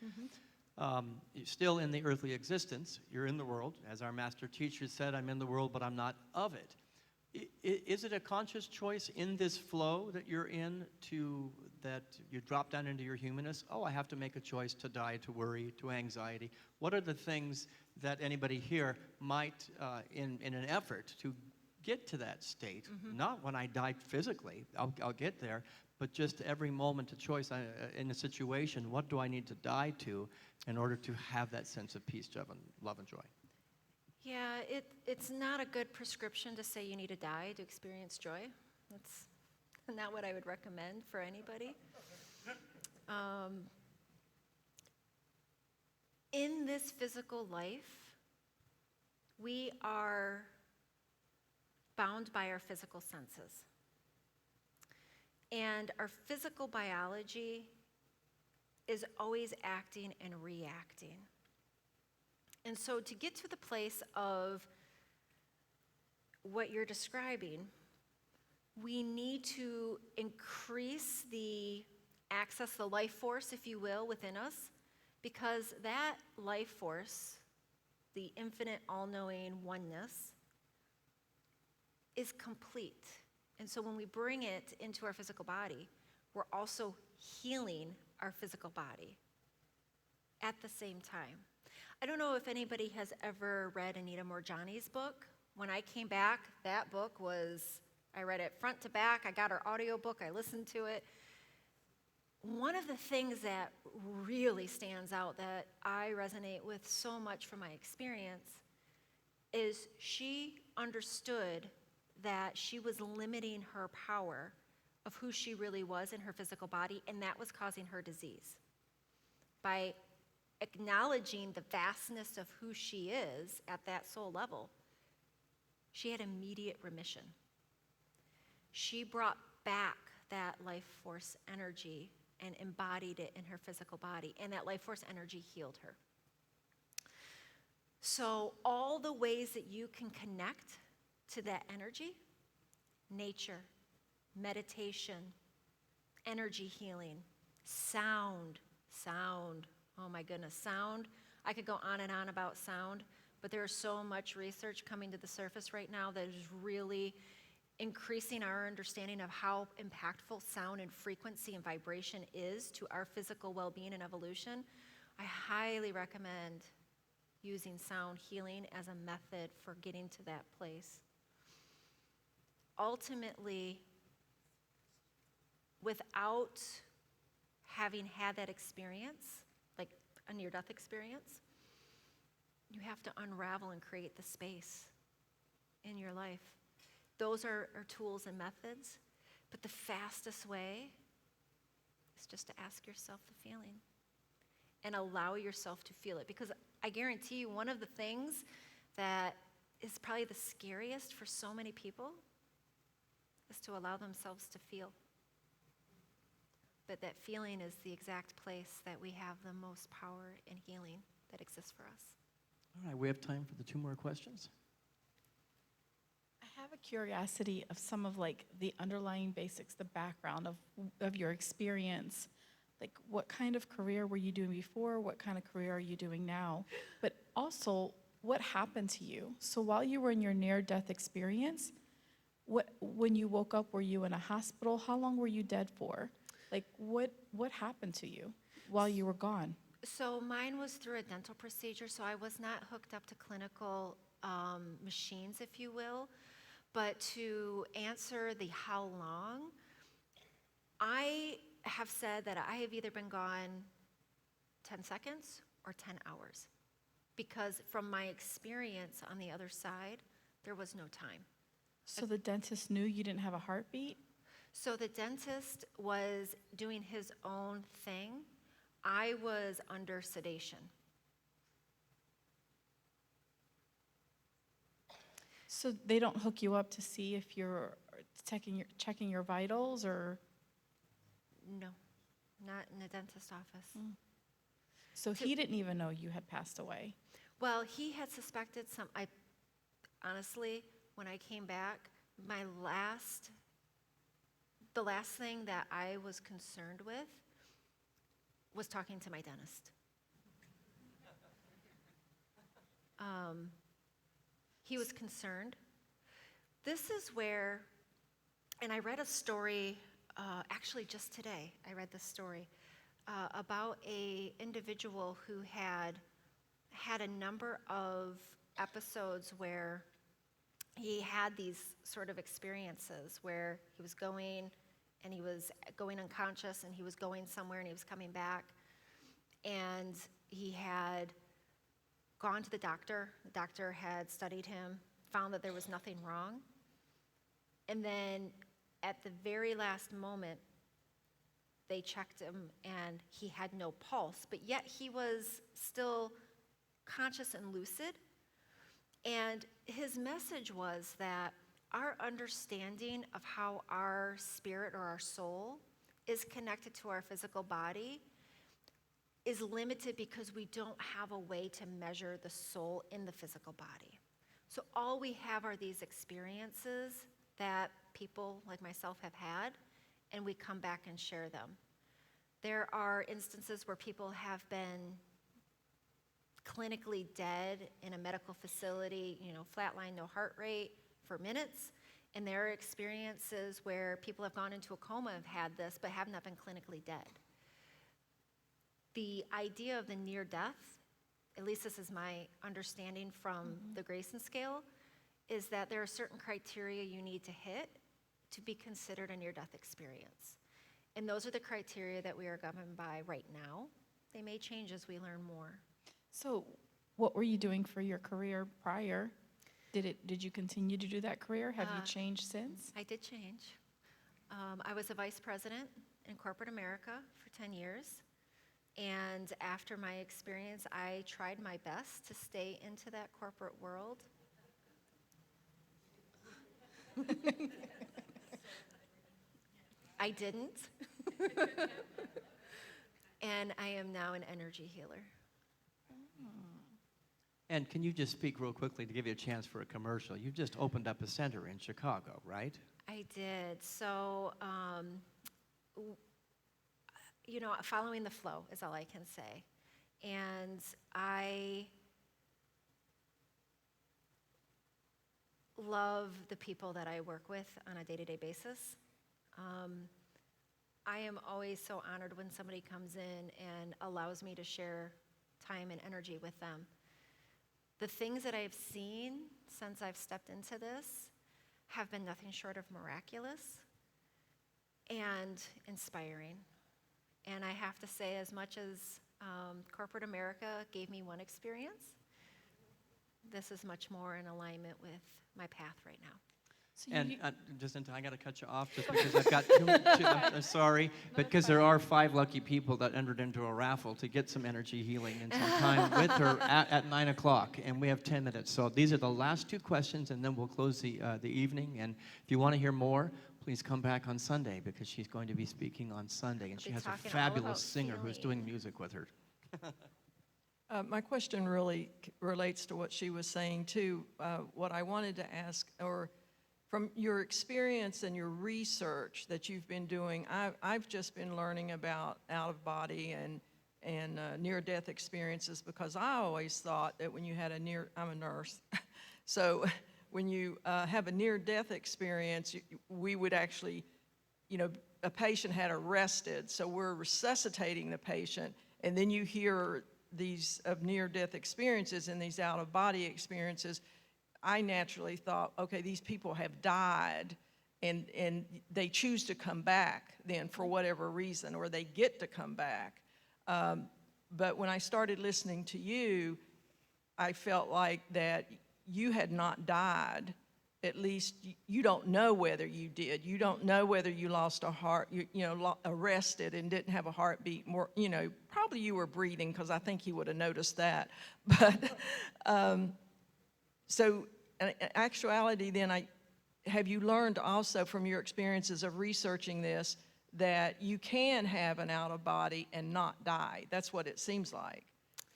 You're still in the earthly existence. You're in the world. As our master teacher said, I'm in the world, but I'm not of it. Is it a conscious choice in this flow that you're in that you drop down into your humanness? Oh, I have to make a choice to die to worry, to anxiety. What are the things that anybody here might, in an effort to get to that state, not when I die physically, I'll get there, but just every moment of choice in a situation, what do I need to die to in order to have that sense of peace, love, and joy? Yeah, it's not a good prescription to say you need to die to experience joy. That's not what I would recommend for anybody. in this physical life, we are bound by our physical senses. And our physical biology is always acting and reacting. And so to get to the place of what you're describing, we need to increase the access, the life force, if you will, within us, because that life force, the infinite, all-knowing oneness, is complete. And so when we bring it into our physical body, we're also healing our physical body at the same time. I don't know if anybody has ever read Anita Morjani's book. When I came back, that book was, I read it front to back. I got her audiobook. I listened to it. One of the things that really stands out that I resonate with so much from my experience is she understood that she was limiting her power of who she really was in her physical body, and that was causing her disease. By acknowledging the vastness of who she is at that soul level, she had immediate remission. She brought back that life force energy and embodied it in her physical body, and that life force energy healed her. So all the ways that you can connect to that energy, nature, meditation, energy healing, sound, oh my goodness, sound. I could go on and on about sound, but there is so much research coming to the surface right now that is really increasing our understanding of how impactful sound and frequency and vibration is to our physical well-being and evolution. I highly recommend using sound healing as a method for getting to that place. Ultimately, without having had that experience, like a near-death experience, you have to unravel and create the space in your life. Those are tools and methods, but the fastest way is just to ask yourself the feeling and allow yourself to feel it. Because I guarantee you, one of the things that is probably the scariest for so many people is to allow themselves to feel. But that feeling is the exact place that we have the most power and healing that exists for us. All right, we have time for the 2 more questions. I have a curiosity of some of like the underlying basics, the background of your experience. Like what kind of career were you doing before? What kind of career are you doing now? But also, what happened to you? So while you were in your near-death experience, when you woke up, were you in a hospital? How long were you dead for? Like what happened to you while you were gone? So mine was through a dental procedure, so I was not hooked up to clinical machines, if you will. But to answer the how long, I have said that I have either been gone 10 seconds or 10 hours. Because from my experience on the other side, there was no time. So the dentist knew you didn't have a heartbeat? So the dentist was doing his own thing. I was under sedation. So they don't hook you up to see if you're checking your vitals or? No, not in the dentist office. So he didn't even know you had passed away? Well, he had suspected honestly, when I came back, the last thing that I was concerned with was talking to my dentist. He was concerned. This is where, and I read a story, actually just today, I read this story about a individual who had a number of episodes where he had these sort of experiences where he was going and he was going unconscious and he was going somewhere and he was coming back. And he had gone to the doctor. The doctor had studied him, found that there was nothing wrong. And then at the very last moment, they checked him and he had no pulse, but yet he was still conscious and lucid. And his message was that our understanding of how our spirit or our soul is connected to our physical body is limited because we don't have a way to measure the soul in the physical body. So all we have are these experiences that people like myself have had, and we come back and share them. There are instances where people have been clinically dead in a medical facility, flatline, no heart rate for minutes. And there are experiences where people have gone into a coma, have had this, but have not been clinically dead. The idea of the near death, at least this is my understanding from the Grayson scale, is that there are certain criteria you need to hit to be considered a near-death experience. And those are the criteria that we are governed by right now. They may change as we learn more. So what were you doing for your career prior? Did you continue to do that career? Have you changed since? I did change. I was a vice president in corporate America for 10 years. And after my experience, I tried my best to stay into that corporate world. I didn't. And I am now an energy healer. And can you just speak real quickly to give you a chance for a commercial? You just opened up a center in Chicago, right? I did. So, following the flow is all I can say. And I love the people that I work with on a day-to-day basis. I am always so honored when somebody comes in and allows me to share time and energy with them. The things that I've seen since I've stepped into this have been nothing short of miraculous and inspiring. And I have to say, as much as corporate America gave me one experience, this is much more in alignment with my path right now. So And I got to cut you off just because I've got I'm sorry, but because there are 5 lucky people that entered into a raffle to get some energy healing and some time with her at 9 o'clock, and we have 10 minutes. So these are the last 2 questions, and then we'll close the evening. And if you want to hear more, please come back on Sunday because she's going to be speaking on Sunday, and she has a fabulous singer who's doing music with her. My question really relates to what she was saying, too. What I wanted to ask, or from your experience and your research that you've been doing, I've just been learning about out-of-body and near-death experiences because I always thought that when you had I'm a nurse, so when you have a near-death experience, we would actually, a patient had arrested, so we're resuscitating the patient, and then you hear these of near-death experiences and these out-of-body experiences. I naturally thought, okay, these people have died, and they choose to come back then for whatever reason, or they get to come back. But when I started listening to you, I felt like that you had not died. At least you don't know whether you did. You don't know whether you lost a heart, arrested and didn't have a heartbeat. More, probably you were breathing because I think he would have noticed that. But so in actuality, then have you learned also from your experiences of researching this that you can have an out-of-body and not die? That's what it seems like.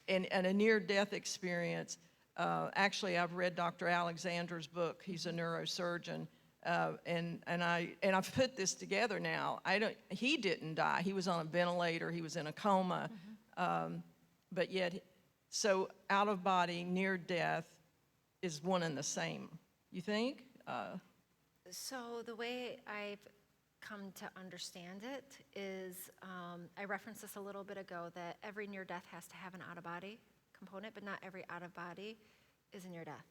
And a near-death experience. Actually, I've read Dr. Alexander's book. He's a neurosurgeon, and I've put this together now. He didn't die. He was on a ventilator. He was in a coma, but yet, so out of body, near death, is one and the same. You think? So the way I've come to understand it is, I referenced this a little bit ago, that every near death has to have an out-of-body component, but not every out-of-body is a near death.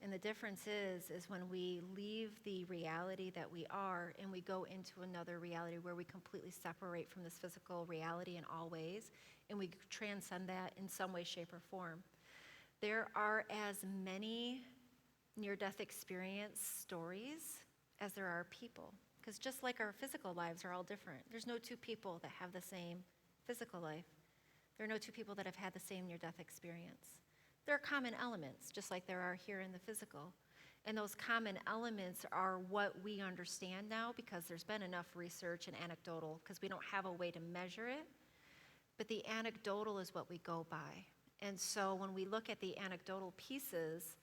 And the difference is when we leave the reality that we are and we go into another reality where we completely separate from this physical reality in all ways, and we transcend that in some way, shape, or form. There are as many near-death experience stories as there are people, Because just like our physical lives are all different, there's no two people that have the same physical life. There are no two people that have had the same near-death experience. There are common elements, just like there are here in the physical. And those common elements are what we understand now because there's been enough research and anecdotal, because we don't have a way to measure it. But the anecdotal is what we go by. And so when we look at the anecdotal pieces,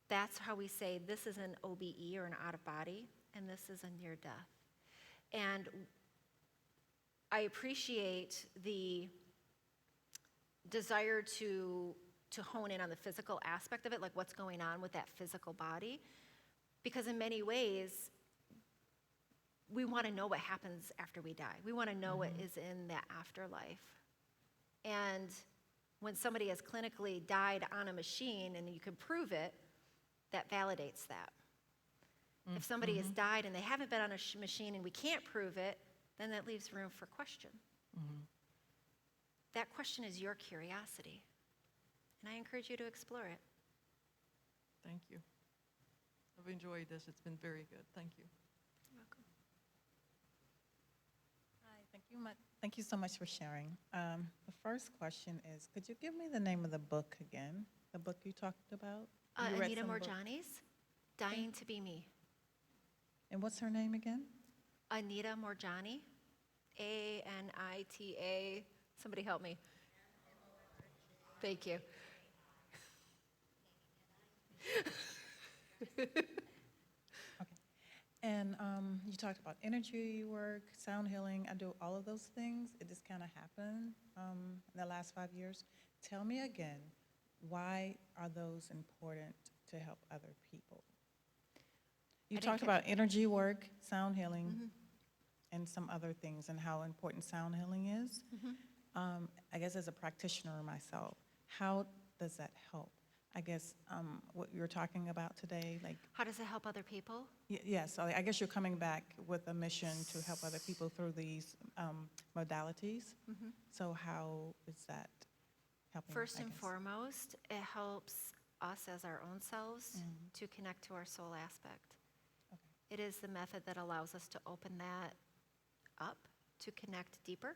that's how we say this is an OBE or an out-of-body, and this is a near-death. And I appreciate the desire to hone in on the physical aspect of it, like what's going on with that physical body, because in many ways, we want to know what happens after we die. We want to know what is in that afterlife. And when somebody has clinically died on a machine and you can prove it, that validates that. If somebody has died and they haven't been on a machine and we can't prove it, then that leaves room for question. That question is your curiosity. And I encourage you to explore it. Thank you. I've enjoyed this. It's been very good. Thank you. You're welcome. Hi, thank you so much for sharing. The first question is, could you give me the name of the book again? The book you talked about? You read Anita some book- Morjani's Dying to Be Me. And what's her name again? Anita Morjani, Anita. Somebody help me. Thank you. And you talked about energy work, sound healing. I do all of those things. It just kind of happened in the last 5 years. Tell me again, why are those important to help other people? You talked about energy work, sound healing, and some other things, and how important sound healing is. I guess as a practitioner myself, how does that help? I guess what you were talking about today, like, How does it help other people? yes, so I guess you're coming back with a mission to help other people through these modalities. So how is that helping? First I and guess? foremost, it helps us as our own selves to connect to our soul aspect. It is the method that allows us to open that up, to connect deeper.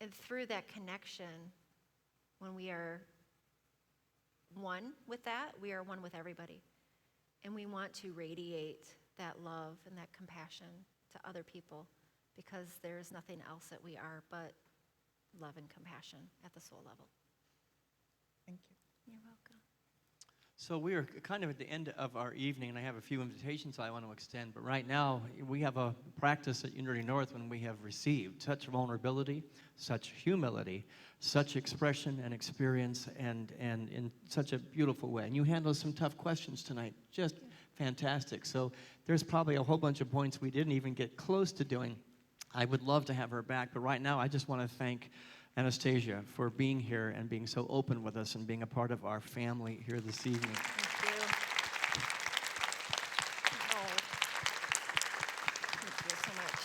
And through that connection, when we are one with that, we are one with everybody. And we want to radiate that love and that compassion to other people, because there is nothing else that we are but love and compassion at the soul level. Thank you. You're welcome. So we are kind of at the end of our evening, and I have a few invitations I want to extend. But right now, we have a practice at Unity North when we have received such vulnerability, such humility, such expression and experience, and in such a beautiful way. And you handled some tough questions tonight, just fantastic. So there's probably a whole bunch of points we didn't even get close to doing. I would love to have her back, but right now I just want to thank Anastasia for being here and being so open with us and being a part of our family here this evening. Thank you. Oh. Thank you so much.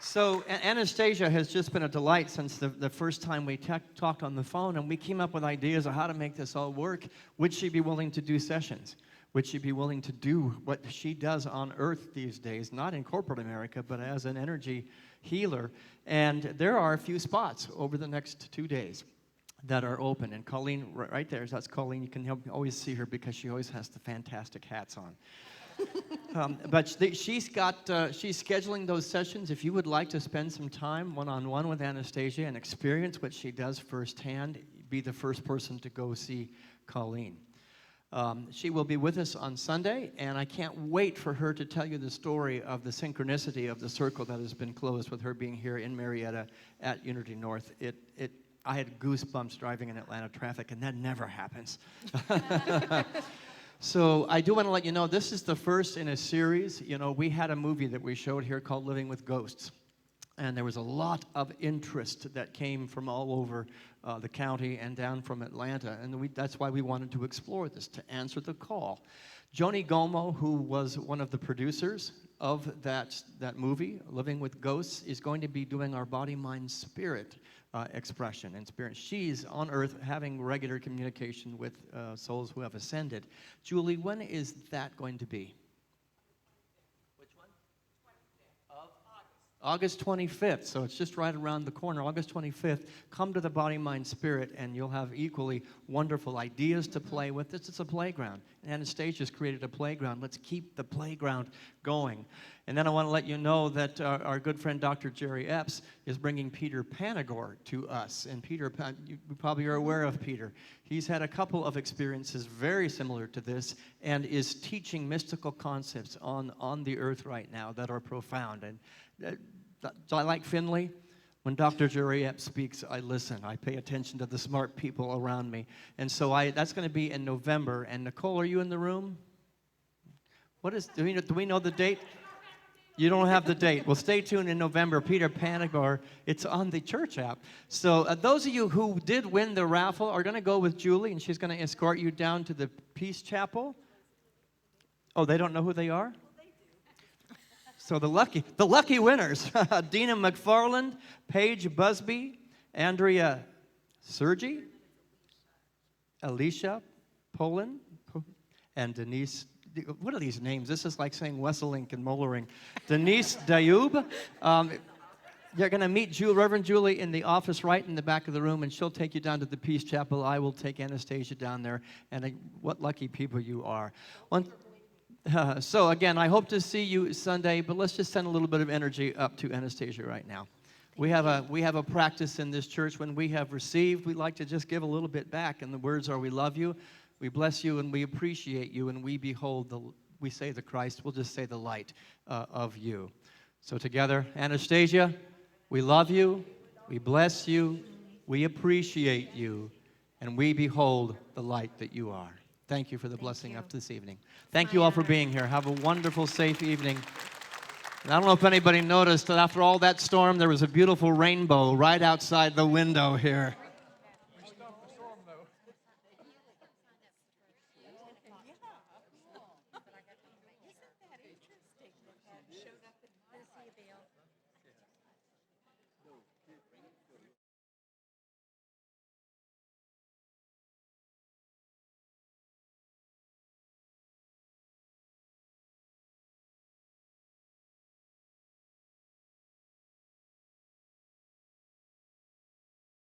So Anastasia has just been a delight since the first time we talked on the phone, and we came up with ideas of how to make this all work. Would she be willing to do sessions? Would she be willing to do what she does on Earth these days, not in corporate America, but as an energy healer? And there are a few spots over the next 2 days that are open. And Colleen, right there, that's Colleen. You can always see her because she always has the fantastic hats on. But she's scheduling those sessions. If you would like to spend some time one-on-one with Anastasia and experience what she does firsthand, be the first person to go see Colleen. She will be with us on Sunday, and I can't wait for her to tell you the story of the synchronicity of the circle that has been closed with her being here in Marietta at Unity North. I had goosebumps driving in Atlanta traffic, and that never happens. So I do want to let you know, this is the first in a series. You know, we had a movie that we showed here called Living with Ghosts. And there was a lot of interest that came from all over the county and down from Atlanta. And that's why we wanted to explore this, to answer the call. Joni Gomo, who was one of the producers of that movie, Living with Ghosts, is going to be doing our Body, Mind, Spirit expression and experience. She's on earth having regular communication with souls who have ascended. Julie, when is that going to be? August 25th, so it's just right around the corner. August 25th, come to the Body, Mind, Spirit, and you'll have equally wonderful ideas to play with. This is a playground. Anastasia's created a playground. Let's keep the playground going. And then I want to let you know that our good friend Dr. Jerry Epps is bringing Peter Panagore to us. And Peter, you probably are aware of Peter. He's had a couple of experiences very similar to this and is teaching mystical concepts on the earth right now that are profound. And I like Finley. When Dr. Jerry Epps speaks, I listen. I pay attention to the smart people around me. And so that's going to be in November. And Nicole, are you in the room? Do we know the date? You don't have the date. Well, stay tuned in November. Peter Panagore, it's on the church app. So those of you who did win the raffle are going to go with Julie, and she's going to escort you down to the Peace Chapel. Oh, they don't know who they are? So the lucky winners, Dina McFarland, Paige Busby, Andrea Sergi, Alicia Poland, and Denise. What are these names? This is like saying Wesselink and Mollering. Denise Dayoub. You're going to meet Reverend Julie in the office right in the back of the room, and she'll take you down to the Peace Chapel. I will take Anastasia down there, and what lucky people you are. So again, I hope to see you Sunday, but let's just send a little bit of energy up to Anastasia right now. We have a practice in this church. When we have received, we like to just give a little bit back, and the words are, we love you, we bless you, and we appreciate you, and we behold, we say the Christ, we'll just say the light of you. So together, Anastasia, we love you, we bless you, we appreciate you, and we behold the light that you are. Thank you for the blessing up this evening. Thank you all for being here. Have a wonderful, safe evening. And I don't know if anybody noticed that after all that storm, there was a beautiful rainbow right outside the window here.